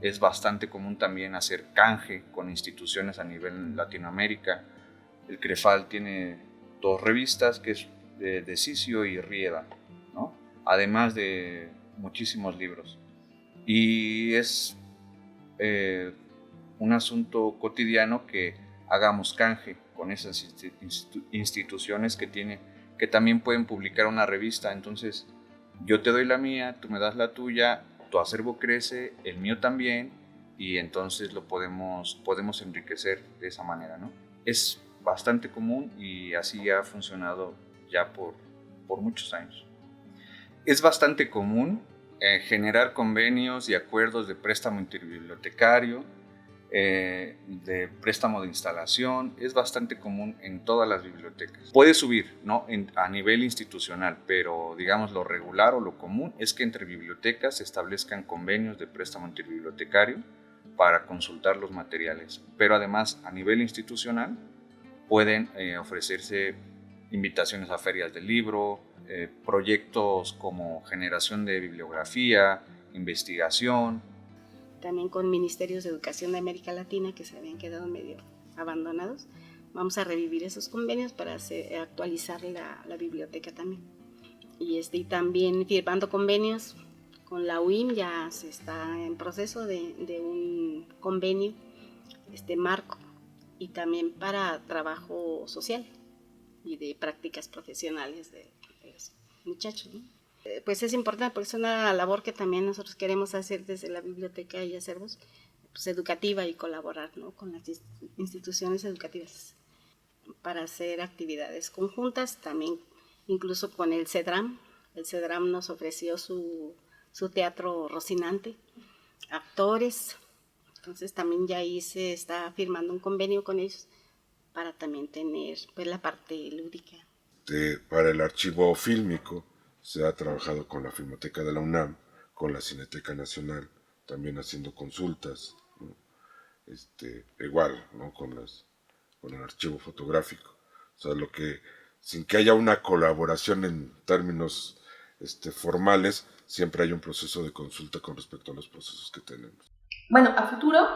Es bastante común también hacer canje con instituciones a nivel Latinoamérica. El CREFAL tiene 2 revistas, que es de Cicio y Rieda, ¿no? Además de muchísimos libros. Y es un asunto cotidiano que hagamos canje con esas instituciones que también pueden publicar una revista. Entonces, yo te doy la mía, tú me das la tuya, tu acervo crece, el mío también, y entonces lo podemos enriquecer de esa manera, ¿no? Es bastante común y así ha funcionado ya por muchos años. Es bastante común generar convenios y acuerdos de préstamo interbibliotecario de préstamo de instalación, es bastante común en todas las bibliotecas. Puede subir, ¿no? A nivel institucional, pero digamos lo regular o lo común es que entre bibliotecas se establezcan convenios de préstamo interbibliotecario para consultar los materiales, pero además a nivel institucional pueden ofrecerse invitaciones a ferias del libro, proyectos como generación de bibliografía, investigación. También con ministerios de educación de América Latina que se habían quedado medio abandonados. Vamos a revivir esos convenios para actualizar la biblioteca también. Y también firmando convenios con la UIM, ya se está en proceso de un convenio marco, y también para trabajo social y de prácticas profesionales de los muchachos, ¿no? Pues es importante porque es una labor que también nosotros queremos hacer desde la biblioteca y acervos, pues educativa, y colaborar, ¿no?, con las instituciones educativas para hacer actividades conjuntas, también incluso con el CEDRAM. El CEDRAM nos ofreció su teatro Rocinante, actores, entonces también ya ahí se está firmando un convenio con ellos para también tener pues la parte lúdica. Para el archivo fílmico se ha trabajado con la Filmoteca de la UNAM, con la Cineteca Nacional, también haciendo consultas, ¿no? Igual, ¿no?, con el archivo fotográfico. O sea, sin que haya una colaboración en términos formales, siempre hay un proceso de consulta con respecto a los procesos que tenemos. Bueno, a futuro,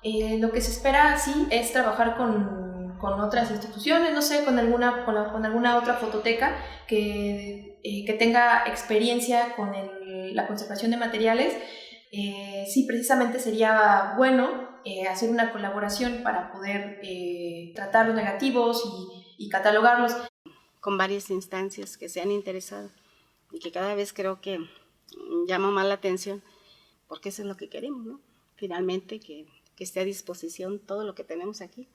lo que se espera, sí, es trabajar con otras instituciones, no sé, con alguna otra fototeca que tenga experiencia con la conservación de materiales. Sí, precisamente sería bueno hacer una colaboración para poder tratar los negativos y catalogarlos. Con varias instancias que se han interesado y que cada vez creo que llama más la atención, porque eso es lo que queremos, ¿no? Finalmente que esté a disposición todo lo que tenemos aquí,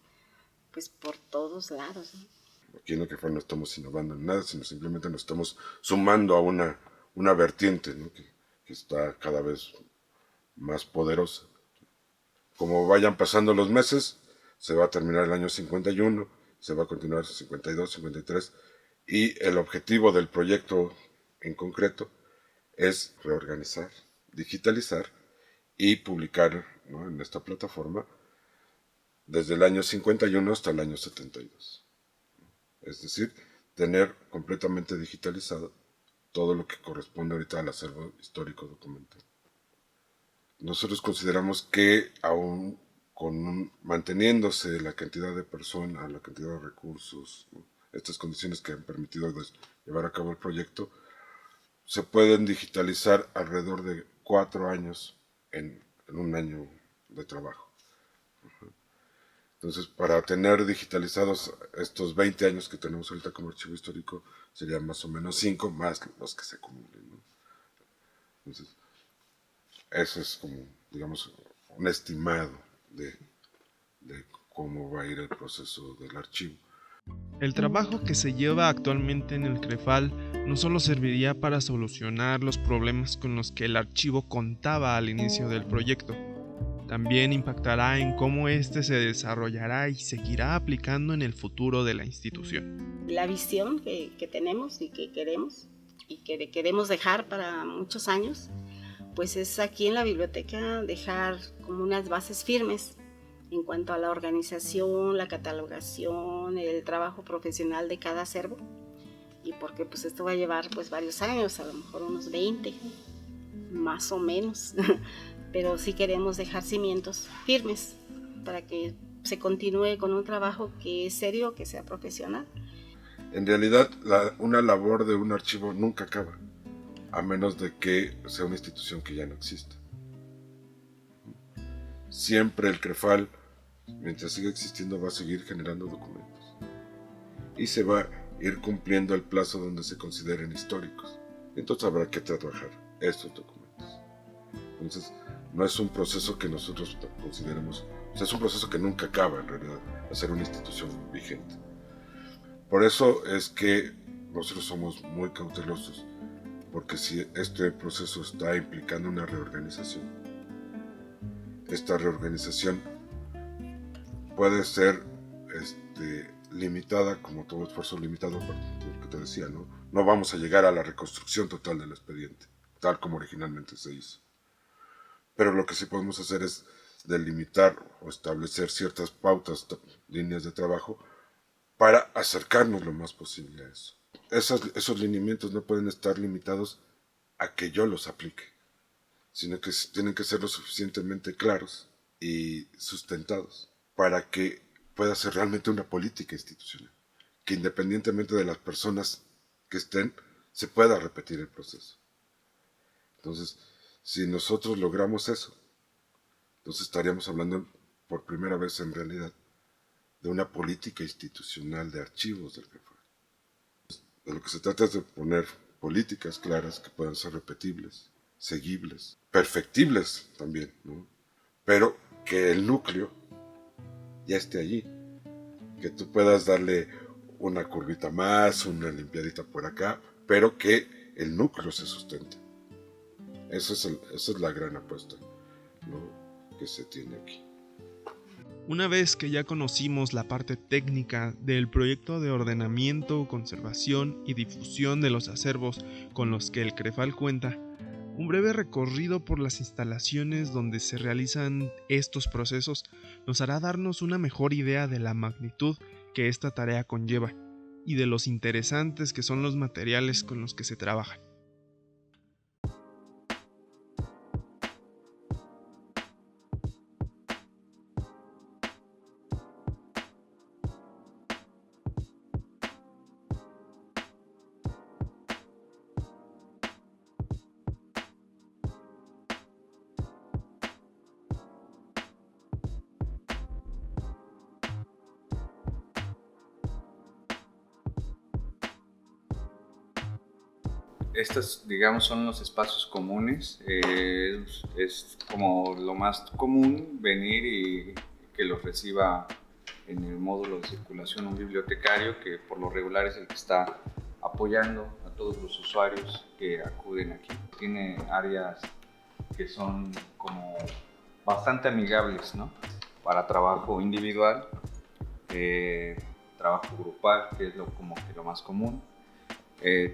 pues por todos lados, ¿no? Aquí en el CREFAL no estamos innovando en nada, sino simplemente nos estamos sumando a una vertiente, ¿no?, que está cada vez más poderosa. Como vayan pasando los meses, se va a terminar el año 51, se va a continuar 52, 53, y el objetivo del proyecto en concreto es reorganizar, digitalizar y publicar, ¿no?, en esta plataforma desde el año 51 hasta el año 72. Es decir, tener completamente digitalizado todo lo que corresponde ahorita al acervo histórico documental. Nosotros consideramos que aún manteniéndose la cantidad de personas, la cantidad de recursos, ¿no?, estas condiciones que han permitido llevar a cabo el proyecto, se pueden digitalizar alrededor de 4 años en un año de trabajo. Entonces, para tener digitalizados estos 20 años que tenemos ahorita como archivo histórico, serían más o menos 5 más los que se acumulen, ¿no? Entonces, eso es como, digamos, un estimado de cómo va a ir el proceso del archivo. El trabajo que se lleva actualmente en el CREFAL no solo serviría para solucionar los problemas con los que el archivo contaba al inicio del proyecto, también impactará en cómo este se desarrollará y seguirá aplicando en el futuro de la institución. La visión que tenemos y que queremos dejar para muchos años, pues es aquí en la biblioteca dejar como unas bases firmes en cuanto a la organización, la catalogación, el trabajo profesional de cada acervo, y porque pues esto va a llevar pues varios años, a lo mejor unos 20, más o menos, pero sí queremos dejar cimientos firmes para que se continúe con un trabajo que es serio, que sea profesional. En realidad, una labor de un archivo nunca acaba, a menos de que sea una institución que ya no exista. Siempre el CREFAL, mientras siga existiendo, va a seguir generando documentos. Y se va a ir cumpliendo el plazo donde se consideren históricos. Entonces habrá que trabajar estos documentos. Entonces, no es un proceso que nosotros consideremos, o sea, es un proceso que nunca acaba en realidad, a ser una institución vigente. Por eso es que nosotros somos muy cautelosos, porque si este proceso está implicando una reorganización, esta reorganización puede ser limitada, como todo esfuerzo limitado, por lo que te decía, ¿no? No vamos a llegar a la reconstrucción total del expediente, tal como originalmente se hizo. Pero lo que sí podemos hacer es delimitar o establecer ciertas pautas, líneas de trabajo, para acercarnos lo más posible a eso. Esos lineamientos no pueden estar limitados a que yo los aplique, sino que tienen que ser lo suficientemente claros y sustentados para que pueda ser realmente una política institucional, que independientemente de las personas que estén, se pueda repetir el proceso. Entonces, si nosotros logramos eso, entonces estaríamos hablando por primera vez en realidad de una política institucional de archivos del CREFAL. De lo que se trata es de poner políticas claras que puedan ser repetibles, seguibles, perfectibles también, ¿no? Pero que el núcleo ya esté allí, que tú puedas darle una curvita más, una limpiadita por acá, pero que el núcleo se sustente. Esa es la gran apuesta, ¿no?, que se tiene aquí. Una vez que ya conocimos la parte técnica del proyecto de ordenamiento, conservación y difusión de los acervos con los que el CREFAL cuenta, un breve recorrido por las instalaciones donde se realizan estos procesos nos hará darnos una mejor idea de la magnitud que esta tarea conlleva y de los interesantes que son los materiales con los que se trabajan. Estos, digamos, son los espacios comunes. Es como lo más común venir y que los reciba en el módulo de circulación un bibliotecario, que por lo regular es el que está apoyando a todos los usuarios que acuden aquí. Tiene áreas que son como bastante amigables, ¿no?, para trabajo individual, trabajo grupal, que es como que lo más común.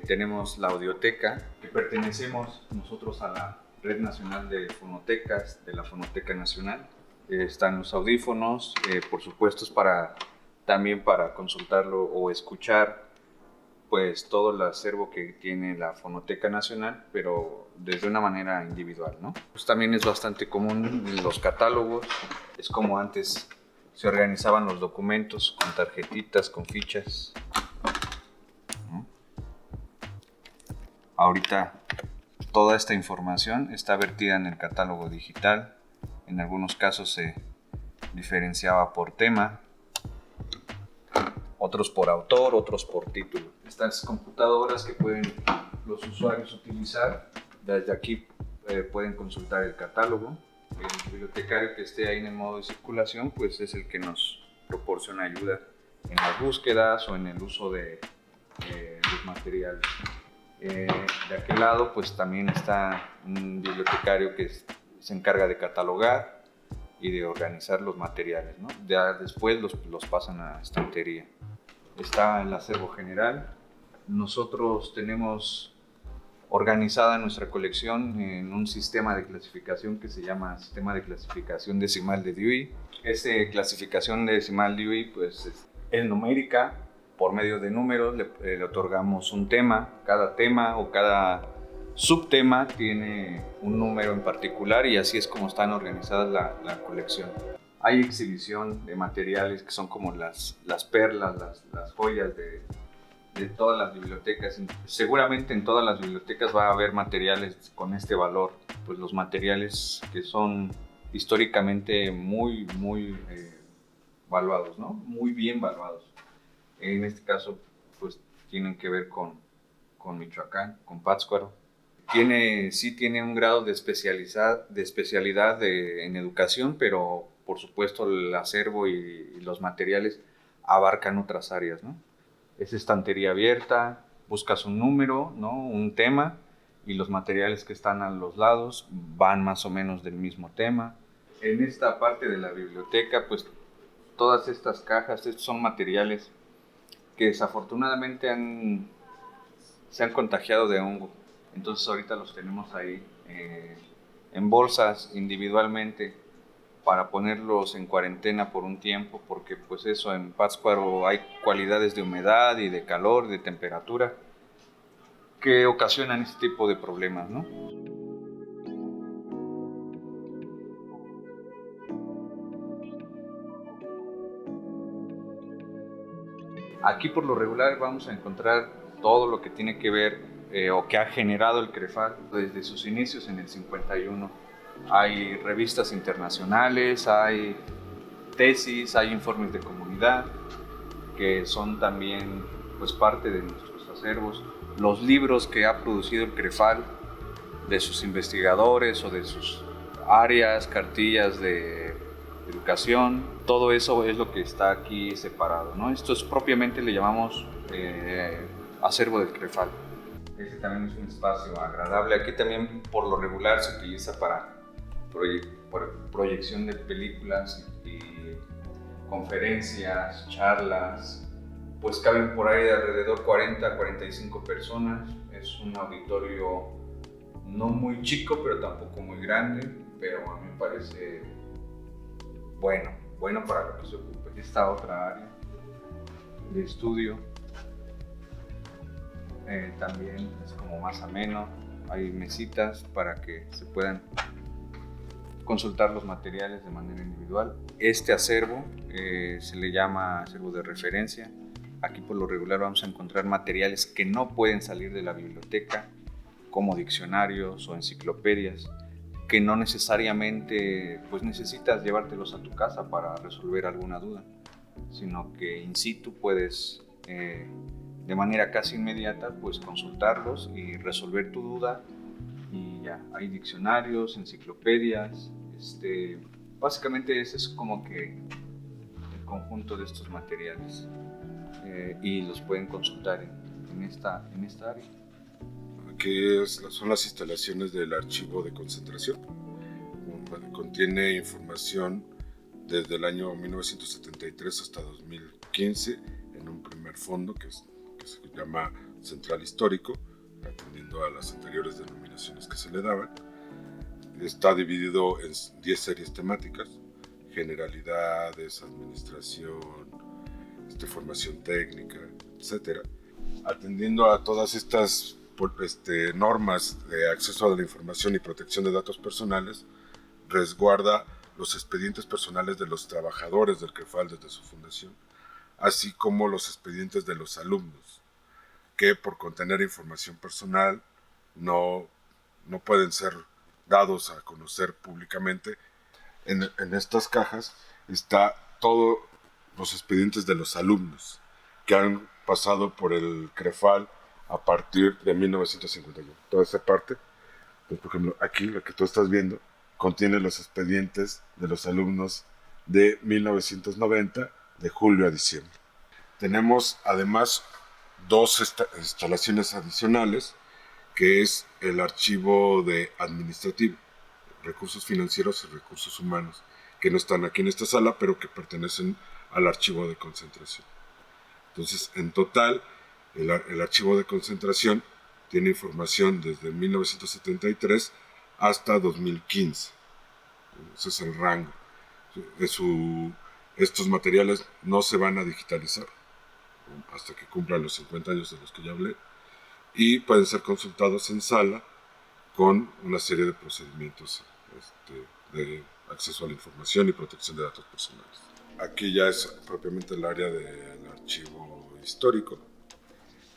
Tenemos la audioteca, que pertenecemos nosotros a la Red Nacional de Fonotecas, de la Fonoteca Nacional. Están los audífonos, por supuesto, también para consultarlo o escuchar pues todo el acervo que tiene la Fonoteca Nacional, pero desde una manera individual, ¿no? Pues también es bastante común los catálogos. Es como antes se organizaban los documentos, con tarjetitas, con fichas. Ahorita toda esta información está vertida en el catálogo digital. En algunos casos se diferenciaba por tema, otros por autor, otros por título. Estas computadoras que pueden los usuarios utilizar, desde aquí pueden consultar el catálogo. El bibliotecario que esté ahí en el modo de circulación pues es el que nos proporciona ayuda en las búsquedas o en el uso de los materiales. De aquel lado pues también está un bibliotecario que se encarga de catalogar y de organizar los materiales, ¿no? Ya después los pasan a estantería. Está el acervo general. Nosotros tenemos organizada nuestra colección en un sistema de clasificación que se llama Sistema de Clasificación Decimal de Dewey. Esa clasificación decimal Dewey pues es numérica. Por medio de números le otorgamos un tema. Cada tema o cada subtema tiene un número en particular y así es como están organizadas la colección. Hay exhibición de materiales que son como las perlas, las joyas de todas las bibliotecas. Seguramente en todas las bibliotecas va a haber materiales con este valor, pues los materiales que son históricamente muy valuados, ¿no? Muy bien valuados. En este caso, pues tienen que ver con Michoacán, con Pátzcuaro. Sí tiene un grado de especialidad en educación, pero por supuesto el acervo y los materiales abarcan otras áreas, ¿no? Es estantería abierta, buscas un número, ¿no?, un tema, y los materiales que están a los lados van más o menos del mismo tema. En esta parte de la biblioteca, pues todas estas cajas, estos son materiales que desafortunadamente se han contagiado de hongo. Entonces ahorita los tenemos ahí en bolsas individualmente para ponerlos en cuarentena por un tiempo, porque pues eso, en Pátzcuaro hay cualidades de humedad y de calor, de temperatura, que ocasionan este tipo de problemas, ¿no? Aquí por lo regular vamos a encontrar todo lo que tiene que ver o que ha generado el CREFAL desde sus inicios en el 51. Hay revistas internacionales, hay tesis, hay informes de comunidad que son también pues parte de nuestros acervos. Los libros que ha producido el CREFAL de sus investigadores o de sus áreas, cartillas de educación, todo eso es lo que está aquí separado, ¿no? Esto es propiamente, le llamamos acervo del CREFAL. Este también es un espacio agradable. Aquí también por lo regular se utiliza para proyección de películas y conferencias, charlas. Pues caben por ahí de alrededor 40 a 45 personas. Es un auditorio no muy chico, pero tampoco muy grande, pero a mí me parece bueno para lo que se ocupe. Esta otra área de estudio también es como más ameno. Hay mesitas para que se puedan consultar los materiales de manera individual. Este acervo se le llama acervo de referencia. Aquí por lo regular vamos a encontrar materiales que no pueden salir de la biblioteca, como diccionarios o enciclopedias, que no necesariamente pues necesitas llevártelos a tu casa para resolver alguna duda, sino que in situ puedes de manera casi inmediata pues consultarlos y resolver tu duda. Y ya, hay diccionarios, enciclopedias, básicamente ese es como que el conjunto de estos materiales y los pueden consultar en esta área. Aquí son las instalaciones del archivo de concentración. Contiene información desde el año 1973 hasta 2015 en un primer fondo que se llama Central Histórico, atendiendo a las anteriores denominaciones que se le daban. Está dividido en 10 series temáticas: generalidades, administración, formación técnica, etc. Atendiendo a todas estas normas de acceso a la información y protección de datos personales, resguarda los expedientes personales de los trabajadores del CREFAL desde su fundación, así como los expedientes de los alumnos, que por contener información personal no pueden ser dados a conocer públicamente. En estas cajas está todo los expedientes de los alumnos que han pasado por el CREFAL a partir de 1951. Toda esa parte, pues, por ejemplo, aquí lo que tú estás viendo contiene los expedientes de los alumnos de 1990, de julio a diciembre. Tenemos además dos instalaciones adicionales, que es el archivo administrativo, recursos financieros y recursos humanos, que no están aquí en esta sala, pero que pertenecen al archivo de concentración. Entonces, en total, el archivo de concentración tiene información desde 1973 hasta 2015. Ese es el rango. Estos materiales no se van a digitalizar hasta que cumplan los 50 años de los que ya hablé, y pueden ser consultados en sala con una serie de procedimientos de acceso a la información y protección de datos personales. Aquí ya es propiamente el área del archivo histórico.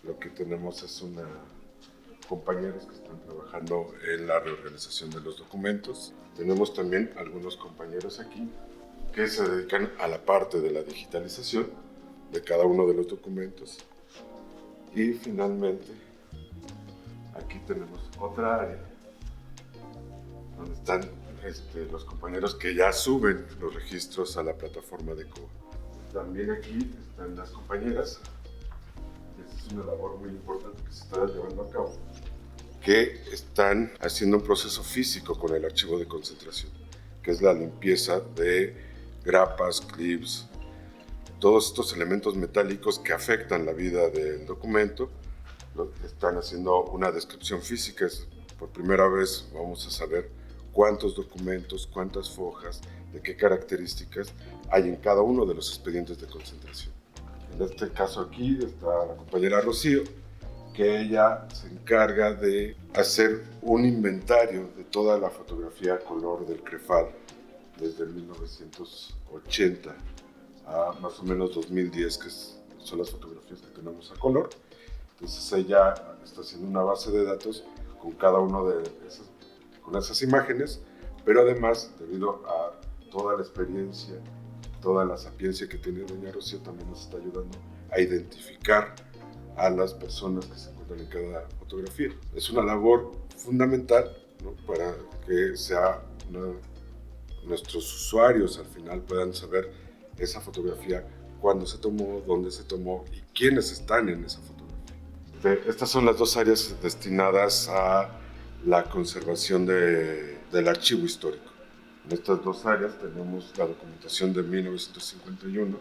Lo que tenemos es compañeros que están trabajando en la reorganización de los documentos. Tenemos también algunos compañeros aquí que se dedican a la parte de la digitalización de cada uno de los documentos. Y finalmente, aquí tenemos otra área donde están los compañeros que ya suben los registros a la plataforma de COA. También aquí están las compañeras. Esta es una labor muy importante que se está llevando a cabo, que están haciendo un proceso físico con el archivo de concentración, que es la limpieza de grapas, clips, todos estos elementos metálicos que afectan la vida del documento. Están haciendo una descripción física. Por primera vez vamos a saber cuántos documentos, cuántas fojas, de qué características hay en cada uno de los expedientes de concentración. En este caso aquí está la compañera Rocío, que ella se encarga de hacer un inventario de toda la fotografía a color del CREFAL desde 1980 a más o menos 2010, que son las fotografías que tenemos a color. Entonces ella está haciendo una base de datos con cada uno de esas imágenes, pero además, debido a toda la experiencia, toda la sapiencia que tiene doña Rocío, también nos está ayudando a identificar a las personas que se encuentran en cada fotografía. Es una labor fundamental, ¿no?, para que nuestros usuarios al final puedan saber esa fotografía, cuándo se tomó, dónde se tomó y quiénes están en esa fotografía. Estas son las dos áreas destinadas a la conservación del archivo histórico. En estas dos áreas tenemos la documentación de 1951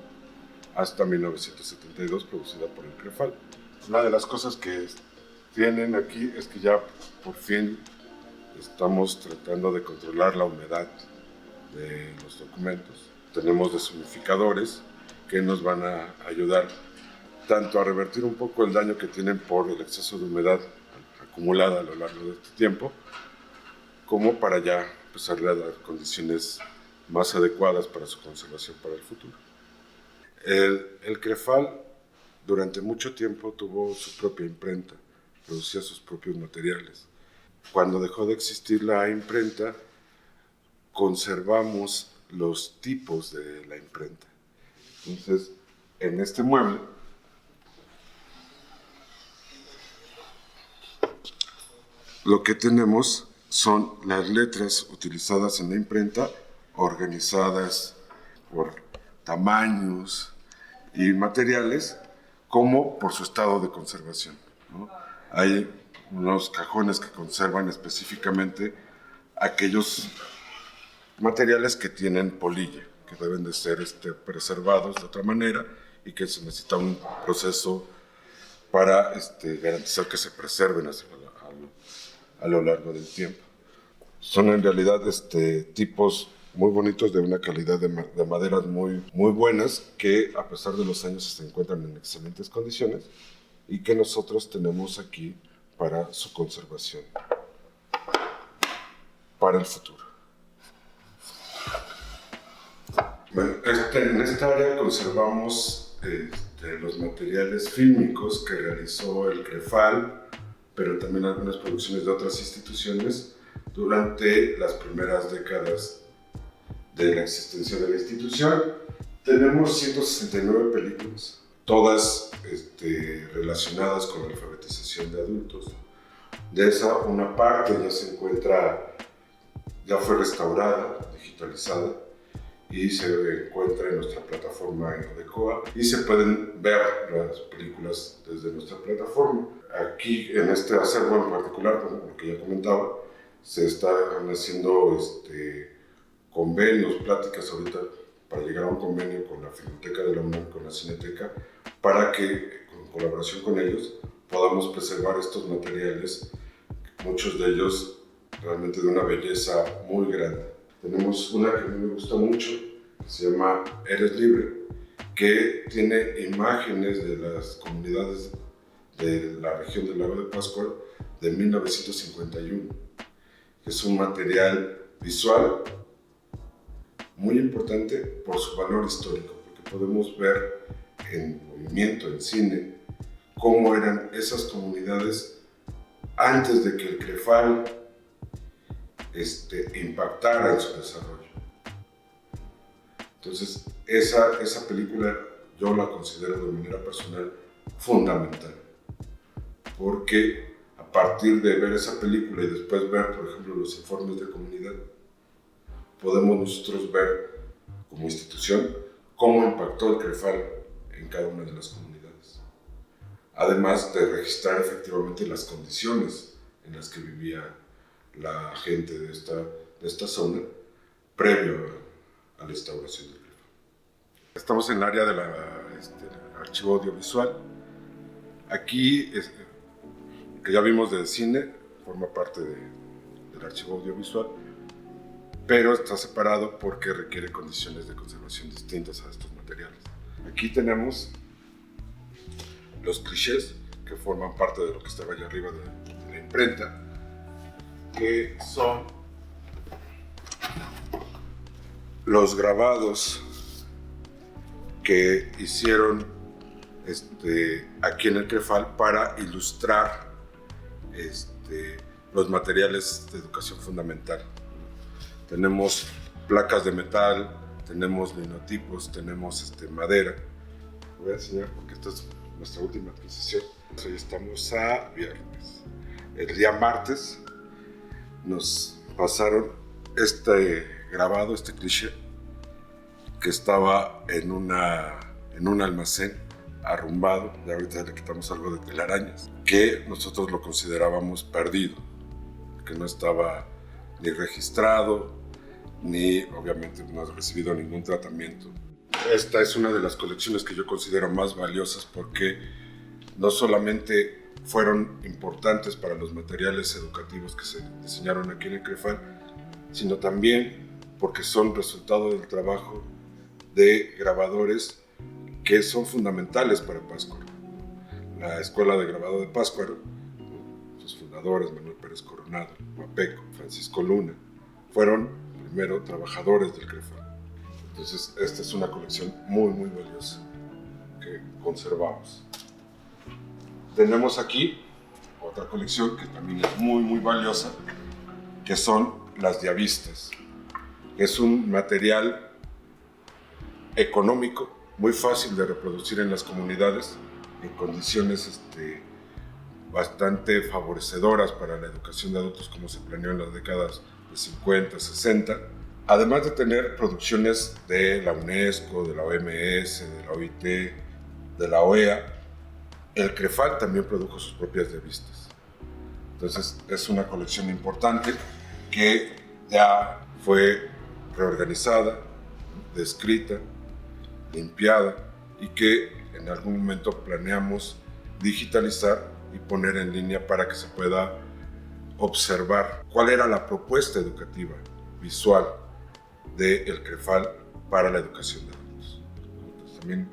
hasta 1972 producida por el CREFAL. Una de las cosas que tienen aquí es que ya por fin estamos tratando de controlar la humedad de los documentos. Tenemos deshumidificadores que nos van a ayudar tanto a revertir un poco el daño que tienen por el exceso de humedad acumulada a lo largo de este tiempo, como para ya empezarle a dar condiciones más adecuadas para su conservación para el futuro. El CREFAL durante mucho tiempo tuvo su propia imprenta, producía sus propios materiales. Cuando dejó de existir la imprenta, conservamos los tipos de la imprenta. Entonces, en este mueble lo que tenemos son las letras utilizadas en la imprenta, organizadas por tamaños y materiales, como por su estado de conservación, ¿no? Hay unos cajones que conservan específicamente aquellos materiales que tienen polilla, que deben de ser preservados de otra manera y que se necesita un proceso para garantizar que se preserven a lo largo del tiempo. Son en realidad tipos muy bonitos, de una calidad de maderas muy buenas, que a pesar de los años se encuentran en excelentes condiciones y que nosotros tenemos aquí para su conservación para el futuro. Bueno, en esta área conservamos los materiales fílmicos que realizó el CREFAL, pero también algunas producciones de otras instituciones durante las primeras décadas de la existencia de la institución. Tenemos 169 películas, todas relacionadas con la alfabetización de adultos. De esa, una parte ya fue restaurada, digitalizada, y se encuentra en nuestra plataforma en Odecoa, y se pueden ver las películas desde nuestra plataforma. Aquí, en este acervo en particular, como lo que ya comentaba, se están haciendo convenios, pláticas ahorita para llegar a un convenio con la Filmoteca de la UNAM, con la Cineteca, para que, en colaboración con ellos, podamos preservar estos materiales, muchos de ellos realmente de una belleza muy grande. Tenemos una que a mí me gusta mucho, que se llama Eres Libre, que tiene imágenes de las comunidades de la región del Lago de Pátzcuaro de 1951. Es un material visual muy importante por su valor histórico, porque podemos ver en movimiento, en cine, cómo eran esas comunidades antes de que el CREFAL impactara en su desarrollo. Entonces, esa película yo la considero de manera personal fundamental, porque a partir de ver esa película y después ver, por ejemplo, los informes de comunidad, podemos nosotros ver como institución cómo impactó el CREFAL en cada una de las comunidades, además de registrar efectivamente las condiciones en las que vivía la gente de esta zona previo a la instauración del CREFAL. Estamos en el área del archivo audiovisual. Aquí, que ya vimos de cine, forma parte del archivo audiovisual, pero está separado porque requiere condiciones de conservación distintas a estos materiales. Aquí tenemos los clichés que forman parte de lo que estaba allá arriba de la imprenta, que son los grabados que hicieron aquí en el CREFAL para ilustrar los materiales de educación fundamental. Tenemos placas de metal, tenemos linotipos, tenemos madera. Voy a enseñar porque esta es nuestra última adquisición. Hoy estamos a viernes. El día martes nos pasaron este grabado, este cliché, que estaba en un almacén arrumbado, y ahorita le quitamos algo de telarañas, que nosotros lo considerábamos perdido, que no estaba ni registrado, ni obviamente no ha recibido ningún tratamiento. Esta es una de las colecciones que yo considero más valiosas porque no solamente fueron importantes para los materiales educativos que se diseñaron aquí en el CREFAL, sino también porque son resultado del trabajo de grabadores que son fundamentales para Pátzcuaro. La Escuela de Grabado de Pátzcuaro, sus fundadores, Manuel Pérez Coronado, Mapeco, Francisco Luna, fueron primero trabajadores del CREFAL. Entonces, esta es una colección muy, muy valiosa que conservamos. Tenemos aquí otra colección que también es muy, muy valiosa, que son las diavistas. Es un material económico, muy fácil de reproducir en las comunidades, en condiciones bastante favorecedoras para la educación de adultos como se planeó en las décadas de 50, 60, además de tener producciones de la UNESCO, de la OMS, de la OIT, de la OEA. El CREFAL también produjo sus propias diavistas. Entonces es una colección importante que ya fue reorganizada, descrita, limpiada y que en algún momento planeamos digitalizar y poner en línea para que se pueda observar cuál era la propuesta educativa visual del CREFAL para la educación de adultos. Entonces, también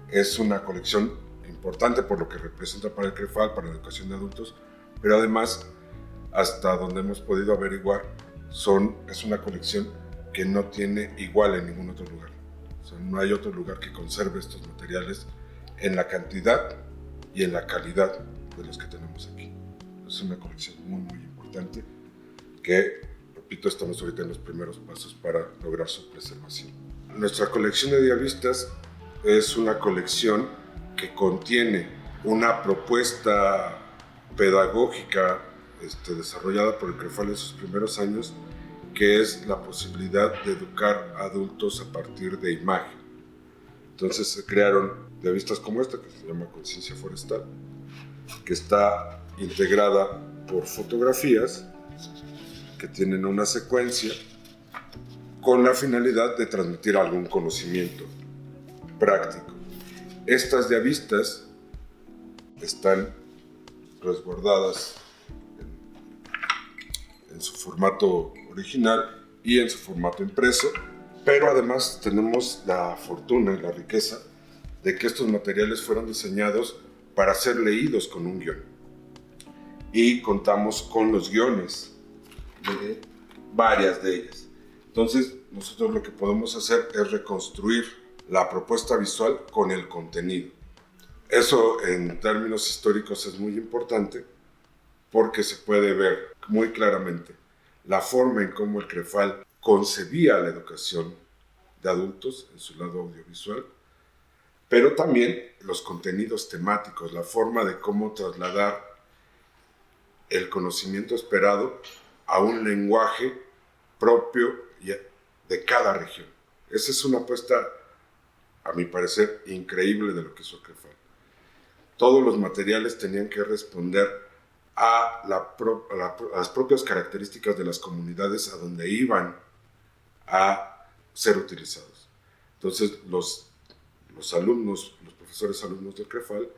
es una colección importante por lo que representa para el CREFAL, para la educación de adultos, pero además, hasta donde hemos podido averiguar, es una colección que no tiene igual en ningún otro lugar. O sea, no hay otro lugar que conserve estos materiales en la cantidad y en la calidad de los que tenemos aquí. Es una colección muy, muy importante que, repito, estamos ahorita en los primeros pasos para lograr su preservación. Nuestra colección de diavistas es una colección que contiene una propuesta pedagógica desarrollada por el CREFAL en sus primeros años, que es la posibilidad de educar a adultos a partir de imagen. Entonces se crearon diavistas como esta, que se llama Conciencia Forestal, que está integrada por fotografías que tienen una secuencia con la finalidad de transmitir algún conocimiento práctico. Estas diavistas están resguardadas en su formato original y en su formato impreso, pero además tenemos la fortuna y la riqueza de que estos materiales fueron diseñados para ser leídos con un guión. Y contamos con los guiones de varias de ellas. Entonces, nosotros lo que podemos hacer es reconstruir la propuesta visual con el contenido. Eso en términos históricos es muy importante porque se puede ver muy claramente la forma en cómo el CREFAL concebía la educación de adultos en su lado audiovisual, pero también los contenidos temáticos, la forma de cómo trasladar el conocimiento esperado a un lenguaje propio de cada región. Esa es una apuesta, a mi parecer, increíble de lo que hizo el CREFAL. Todos los materiales tenían que responder a las propias características de las comunidades a donde iban a ser utilizados. Entonces, los los profesores alumnos del CREFAL,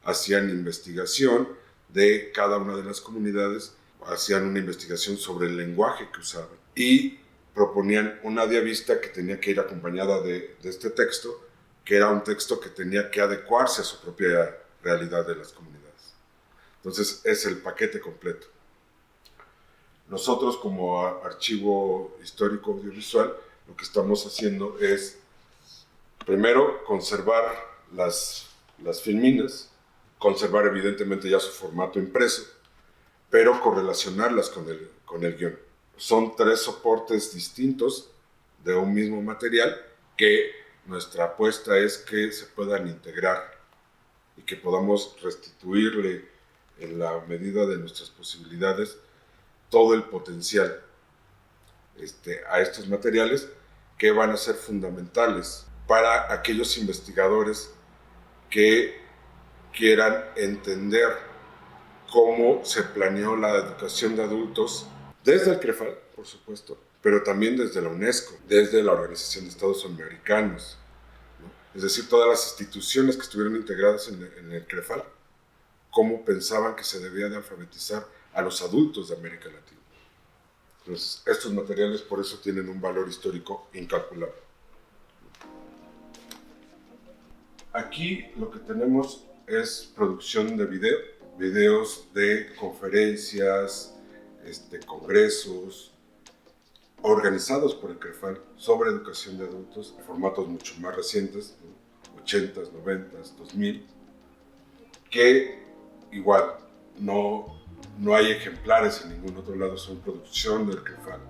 hacían investigación de cada una de las comunidades, hacían una investigación sobre el lenguaje que usaban y proponían una diavista que tenía que ir acompañada de este texto, que era un texto que tenía que adecuarse a su propia realidad de las comunidades. Entonces es el paquete completo. Nosotros como archivo histórico audiovisual lo que estamos haciendo es primero conservar las filminas, conservar evidentemente ya su formato impreso, pero correlacionarlas con el guión. Son 3 soportes distintos de un mismo material que nuestra apuesta es que se puedan integrar y que podamos restituirle en la medida de nuestras posibilidades todo el potencial a estos materiales que van a ser fundamentales para aquellos investigadores que quieran entender cómo se planeó la educación de adultos desde el CREFAL, por supuesto, pero también desde la UNESCO, desde la Organización de Estados Americanos, ¿no? Es decir, todas las instituciones que estuvieron integradas en el CREFAL, cómo pensaban que se debía de alfabetizar a los adultos de América Latina. Entonces, estos materiales por eso tienen un valor histórico incalculable. Aquí lo que tenemos es producción de videos de conferencias, congresos, organizados por el CREFAL sobre educación de adultos, en formatos mucho más recientes, 80s, 90s, 2000, que igual no hay ejemplares en ningún otro lado, son producción del CREFAL.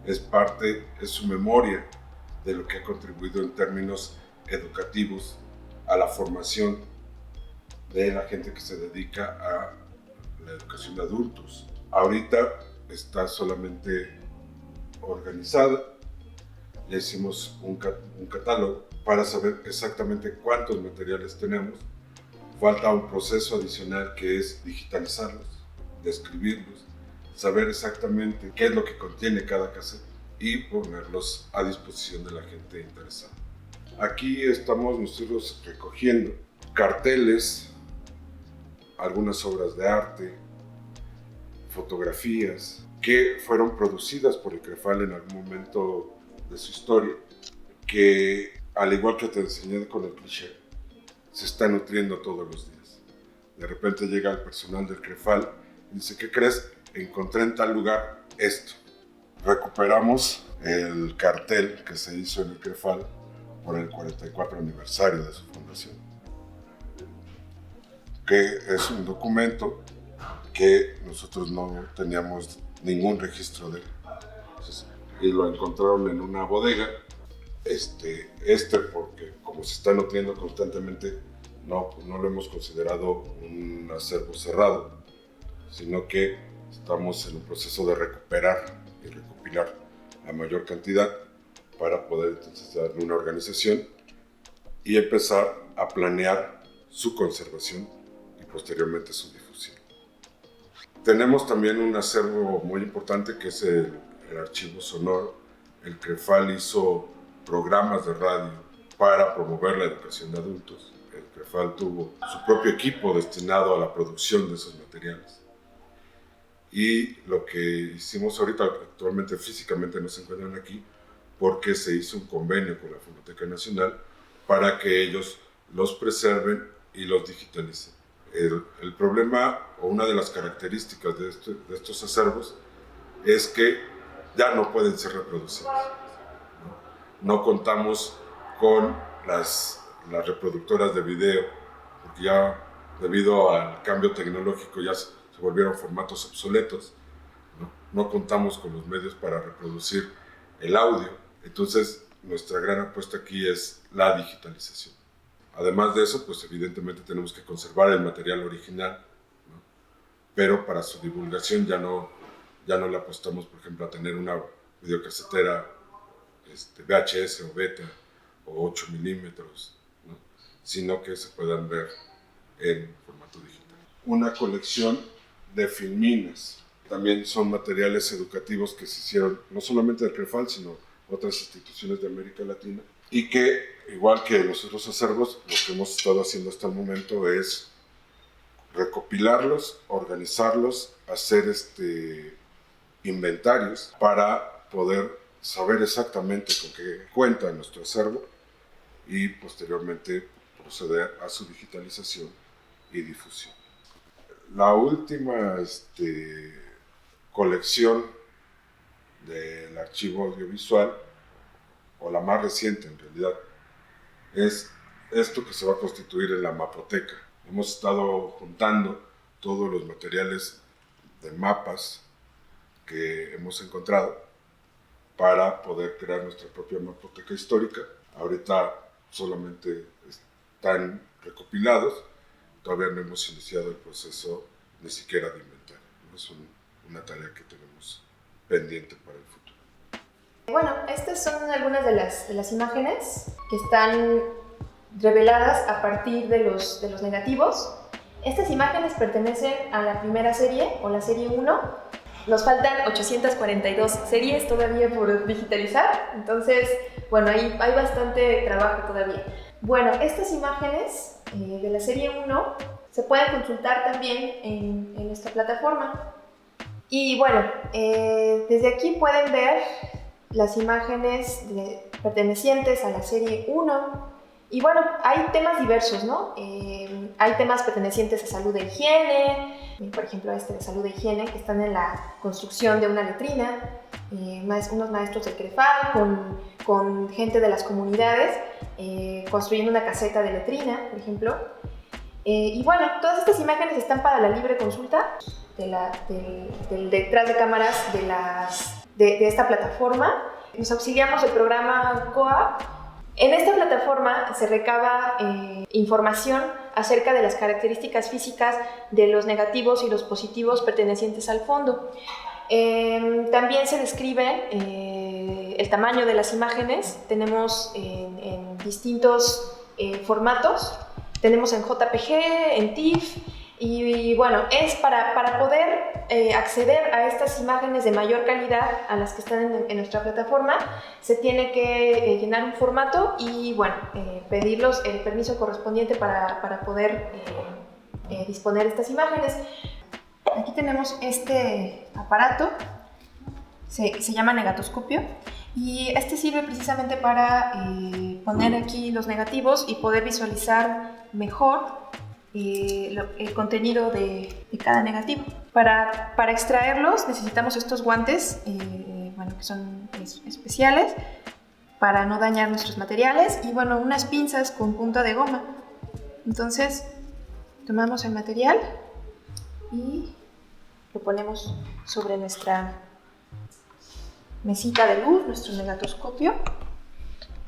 Es su memoria de lo que ha contribuido en términos educativos a la formación de la gente que se dedica a la educación de adultos. Ahorita está solamente organizada, ya hicimos un catálogo para saber exactamente cuántos materiales tenemos. Falta un proceso adicional que es digitalizarlos, describirlos, saber exactamente qué es lo que contiene cada cassette y ponerlos a disposición de la gente interesada. Aquí estamos nosotros recogiendo carteles, algunas obras de arte, fotografías que fueron producidas por el CREFAL en algún momento de su historia, que al igual que te enseñé con el cliché, se está nutriendo todos los días. De repente llega el personal del CREFAL y dice, ¿qué crees? Encontré en tal lugar esto. Recuperamos el cartel que se hizo en el CREFAL por el 44 aniversario de su fundación, que es un documento que nosotros no teníamos ningún registro de él. Entonces, y lo encontraron en una bodega, porque como se está nutriendo constantemente, no lo hemos considerado un acervo cerrado, sino que estamos en un proceso de recuperar y recopilar la mayor cantidad para poder entonces darle una organización y empezar a planear su conservación y posteriormente su difusión. Tenemos también un acervo muy importante que es el archivo sonoro. El CREFAL hizo programas de radio para promover la educación de adultos. El CREFAL tuvo su propio equipo destinado a la producción de esos materiales. Y lo que hicimos ahorita, actualmente físicamente no se encuentran aquí, porque se hizo un convenio con la Fonoteca Nacional para que ellos los preserven y los digitalicen. El problema o una de las características de estos acervos es que ya no pueden ser reproducidos. No contamos con las reproductoras de video, porque ya debido al cambio tecnológico ya se volvieron formatos obsoletos. No contamos con los medios para reproducir el audio. Entonces, nuestra gran apuesta aquí es la digitalización. Además de eso, pues evidentemente tenemos que conservar el material original, ¿no? Pero para su divulgación ya no le apostamos, por ejemplo, a tener una videocasetera VHS o beta o 8 milímetros, ¿no? Sino que se puedan ver en formato digital. Una colección de filminas. También son materiales educativos que se hicieron no solamente del CREFAL, sino otras instituciones de América Latina, y que igual que los otros acervos, lo que hemos estado haciendo hasta el momento es recopilarlos, organizarlos, hacer inventarios para poder saber exactamente con qué cuenta nuestro acervo y posteriormente proceder a su digitalización y difusión. La última colección del archivo audiovisual, o la más reciente en realidad, es esto que se va a constituir en la mapoteca. Hemos estado juntando todos los materiales de mapas que hemos encontrado para poder crear nuestra propia mapoteca histórica. Ahorita solamente están recopilados, todavía no hemos iniciado el proceso ni siquiera de inventario. Es una tarea que tenemos pendiente para el futuro. Bueno, estas son algunas de las imágenes que están reveladas a partir de los negativos. Estas imágenes pertenecen a la primera serie o la serie 1. Nos faltan 842 series todavía por digitalizar, entonces, bueno, hay bastante trabajo todavía. Bueno, estas imágenes de la serie 1 se pueden consultar también en nuestra plataforma. Y bueno, desde aquí pueden ver las imágenes pertenecientes a la serie 1. Y bueno, hay temas diversos, ¿no? Hay temas pertenecientes a salud e higiene, por ejemplo este de salud e higiene, que están en la construcción de una letrina, unos maestros del CREFAL con gente de las comunidades construyendo una caseta de letrina, por ejemplo. Y bueno, todas estas imágenes están para la libre consulta del detrás de cámaras de esta plataforma. Nos auxiliamos del programa COA. En esta plataforma se recaba información acerca de las características físicas de los negativos y los positivos pertenecientes al fondo. También se describe el tamaño de las imágenes. Tenemos en distintos formatos. Tenemos en JPG, en TIFF. Y bueno, es para poder acceder a estas imágenes de mayor calidad a las que están en nuestra plataforma, se tiene que llenar un formato y bueno, pedirlos el permiso correspondiente para poder disponer de estas imágenes. Aquí tenemos este aparato, se llama negatoscopio, y este sirve precisamente para poner aquí los negativos y poder visualizar mejor el contenido de cada negativo. Para extraerlos necesitamos estos guantes, bueno, que son especiales para no dañar nuestros materiales, y bueno, unas pinzas con punta de goma. Entonces tomamos el material y lo ponemos sobre nuestra mesita de luz, nuestro negatoscopio,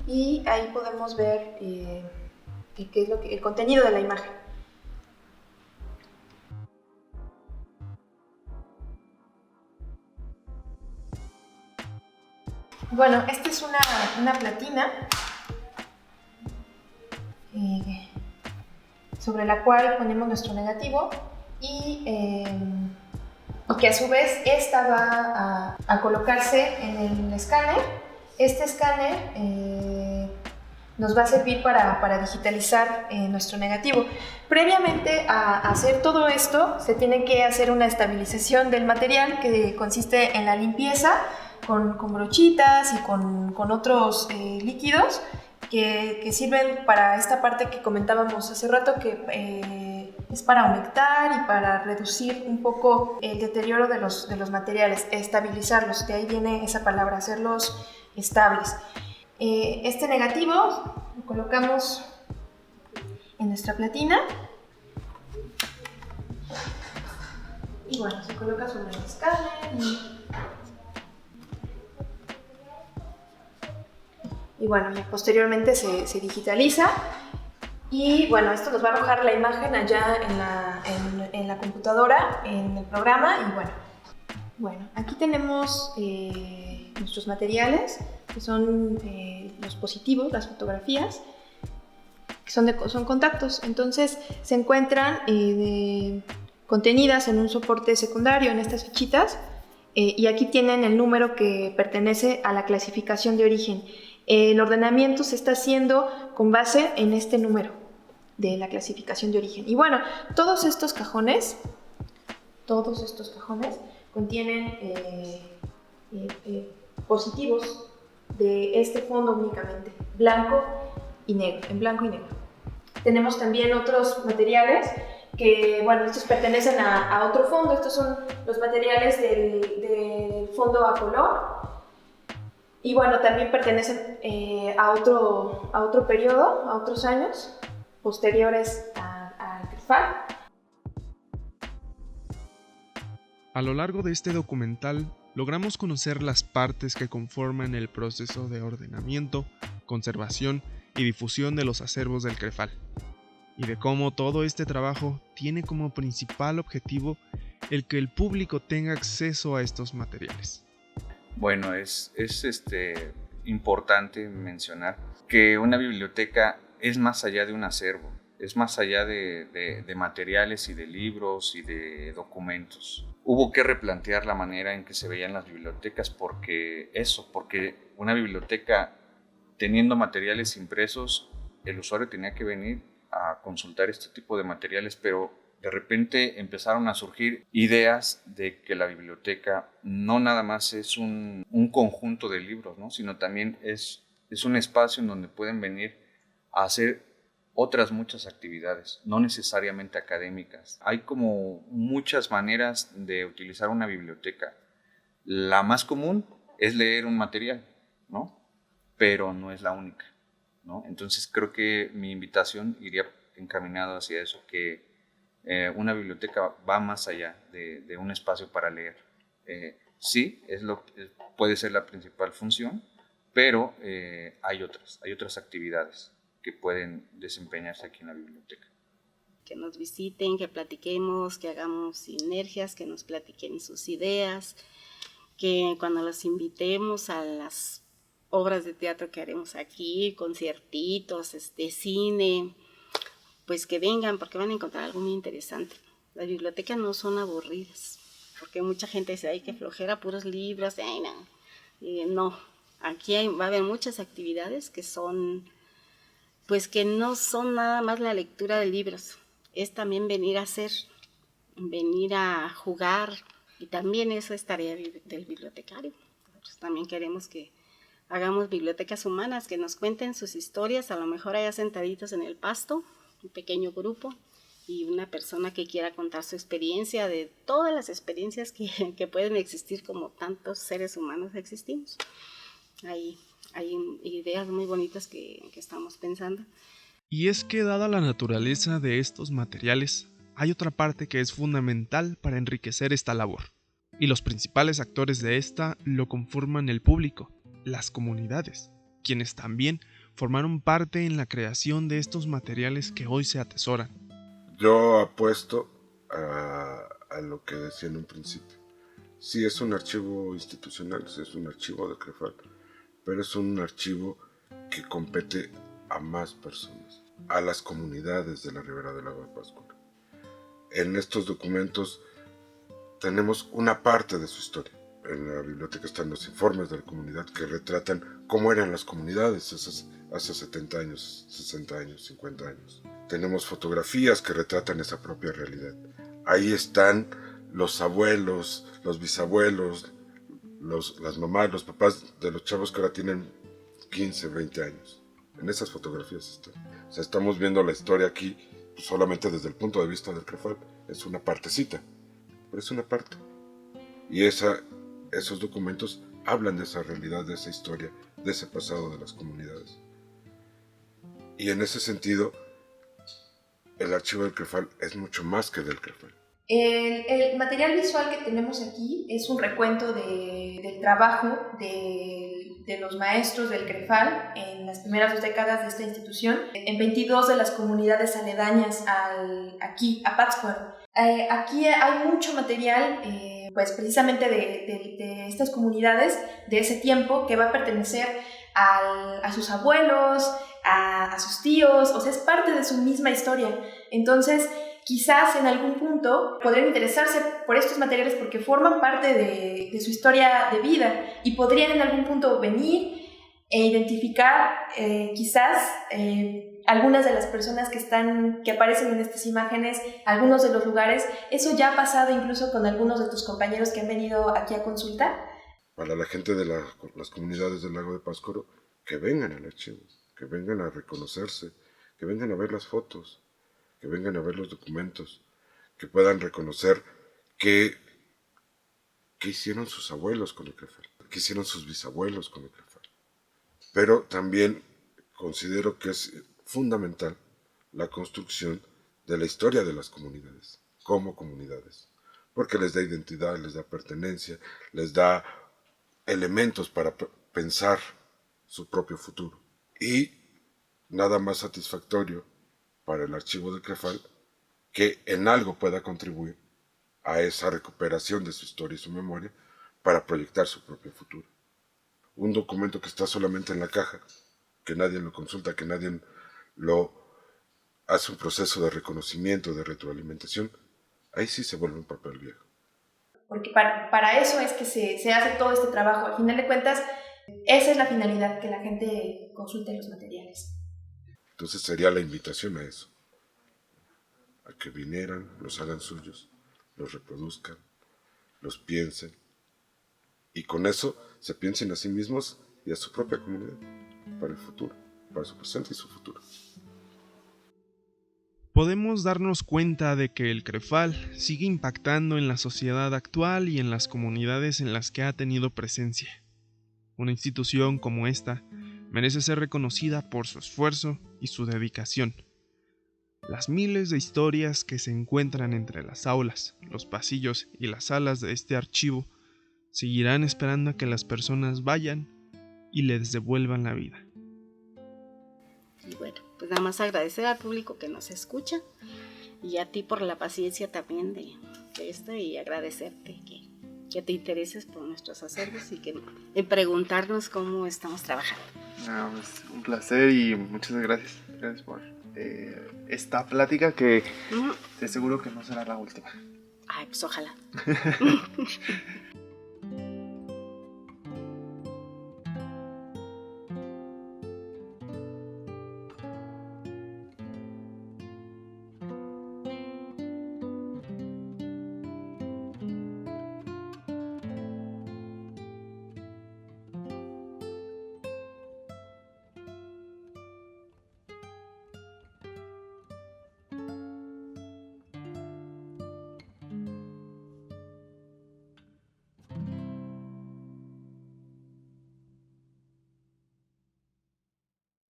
y ahí podemos ver qué es el contenido de la imagen. Bueno, esta es una platina sobre la cual ponemos nuestro negativo y que a su vez esta va a colocarse en el escáner. Este escáner nos va a servir para digitalizar nuestro negativo. Previamente a hacer todo esto, se tiene que hacer una estabilización del material, que consiste en la limpieza con brochitas y con otros líquidos que sirven para esta parte que comentábamos hace rato, que es para humectar y para reducir un poco el deterioro de los materiales, estabilizarlos. De ahí viene esa palabra, hacerlos estables. Este negativo lo colocamos en nuestra platina y bueno, se coloca sobre el escáner y bueno, posteriormente se digitaliza. Y bueno, esto nos va a arrojar la imagen allá en la computadora, en el programa. Y bueno, aquí tenemos nuestros materiales, que son los positivos, las fotografías, que son contactos. Entonces se encuentran contenidas en un soporte secundario, en estas fichitas, y aquí tienen el número que pertenece a la clasificación de origen. El ordenamiento se está haciendo con base en este número de la clasificación de origen. Y bueno, todos estos cajones contienen positivos de este fondo únicamente, en blanco y negro. Tenemos también otros materiales que, bueno, estos pertenecen a otro fondo. Estos son los materiales del fondo a color. Y bueno, también pertenecen a otro periodo, a otros años posteriores al CREFAL. A lo largo de este documental, logramos conocer las partes que conforman el proceso de ordenamiento, conservación y difusión de los acervos del CREFAL, y de cómo todo este trabajo tiene como principal objetivo el que el público tenga acceso a estos materiales. Bueno, es importante mencionar que una biblioteca es más allá de un acervo, es más allá de materiales y de libros y de documentos. Hubo que replantear la manera en que se veían las bibliotecas porque una biblioteca teniendo materiales impresos, el usuario tenía que venir a consultar este tipo de materiales, pero de repente empezaron a surgir ideas de que la biblioteca no nada más es un conjunto de libros, ¿no? Sino también es un espacio en donde pueden venir a hacer otras muchas actividades, no necesariamente académicas. Hay como muchas maneras de utilizar una biblioteca. La más común es leer un material, ¿no? Pero no es la única, ¿no? Entonces creo que mi invitación iría encaminada hacia eso, que una biblioteca va más allá de un espacio para leer. Sí, puede ser la principal función, pero hay otras actividades que pueden desempeñarse aquí en la biblioteca. Que nos visiten, que platiquemos, que hagamos sinergias, que nos platiquen sus ideas, que cuando los invitemos a las obras de teatro que haremos aquí, conciertitos, cine, pues que vengan porque van a encontrar algo muy interesante. Las bibliotecas no son aburridas, porque mucha gente dice, ay, qué flojera, puros libros, ay, no. No, aquí va a haber muchas actividades que son, pues que no son nada más la lectura de libros, es también venir a jugar, y también eso es tarea del bibliotecario. Nosotros también queremos que hagamos bibliotecas humanas, que nos cuenten sus historias, a lo mejor allá sentaditos en el pasto, un pequeño grupo, y una persona que quiera contar su experiencia, de todas las experiencias que pueden existir, como tantos seres humanos existimos. Hay ideas muy bonitas que estamos pensando. Y es que, dada la naturaleza de estos materiales, hay otra parte que es fundamental para enriquecer esta labor. Y los principales actores de esta lo conforman el público, las comunidades, quienes también formaron parte en la creación de estos materiales que hoy se atesoran. Yo apuesto a lo que decía en un principio. Sí, es un archivo institucional, sí, es un archivo de CREFAL, pero es un archivo que compete a más personas, a las comunidades de la Ribera del Agua de Pátzcuaro. En estos documentos tenemos una parte de su historia. En la biblioteca están los informes de la comunidad que retratan cómo eran las comunidades hace 70 años, 60 años, 50 años. Tenemos fotografías que retratan esa propia realidad. Ahí están los abuelos, los bisabuelos, las mamás, los papás de los chavos que ahora tienen 15, 20 años. En esas fotografías están. O sea, estamos viendo la historia aquí solamente desde el punto de vista del CREFAL. Es una partecita, pero es una parte. Y esos documentos hablan de esa realidad, de esa historia, de ese pasado de las comunidades. Y en ese sentido, el archivo del CREFAL es mucho más que del CREFAL. El material visual que tenemos aquí es un recuento del trabajo de los maestros del CREFAL en las primeras 2 décadas de esta institución, en 22 de las comunidades aledañas aquí, a Pátzcuaro. Aquí hay mucho material, pues precisamente de estas comunidades de ese tiempo, que va a pertenecer a sus abuelos, a sus tíos, o sea, es parte de su misma historia. Entonces, quizás en algún punto podrían interesarse por estos materiales porque forman parte de su historia de vida y podrían en algún punto venir e identificar quizás algunas de las personas que aparecen en estas imágenes, algunos de los lugares. Eso ya ha pasado incluso con algunos de tus compañeros que han venido aquí a consultar. Para la gente de las comunidades del lago de Pátzcuaro, que vengan al archivo, que vengan a reconocerse, que vengan a ver las fotos, que vengan a ver los documentos, que puedan reconocer qué hicieron sus abuelos con el CREFAL, qué hicieron sus bisabuelos con el CREFAL. Pero también considero que es fundamental la construcción de la historia de las comunidades, como comunidades, porque les da identidad, les da pertenencia, les da elementos para pensar su propio futuro. Y nada más satisfactorio para el archivo del CREFAL que en algo pueda contribuir a esa recuperación de su historia y su memoria para proyectar su propio futuro. Un documento que está solamente en la caja, que nadie lo consulta, que nadie lo hace un proceso de reconocimiento, de retroalimentación, ahí sí se vuelve un papel viejo. Porque para eso es que se hace todo este trabajo. Al final de cuentas, esa es la finalidad, que la gente consulte los materiales. Entonces sería la invitación a eso, a que vinieran, los hagan suyos, los reproduzcan, los piensen, y con eso se piensen a sí mismos y a su propia comunidad, para el futuro, para su presente y su futuro. Podemos darnos cuenta de que el CREFAL sigue impactando en la sociedad actual y en las comunidades en las que ha tenido presencia. Una institución como esta merece ser reconocida por su esfuerzo y su dedicación. Las miles de historias que se encuentran entre las aulas, los pasillos y las salas de este archivo seguirán esperando a que las personas vayan y les devuelvan la vida. Y bueno, pues nada más agradecer al público que nos escucha y a ti por la paciencia también de esto, y agradecerte que te intereses por nuestros acervos y que en preguntarnos cómo estamos trabajando. Pues un placer y muchas gracias. Gracias por esta plática que te aseguro que no será la última. Ay, pues ojalá.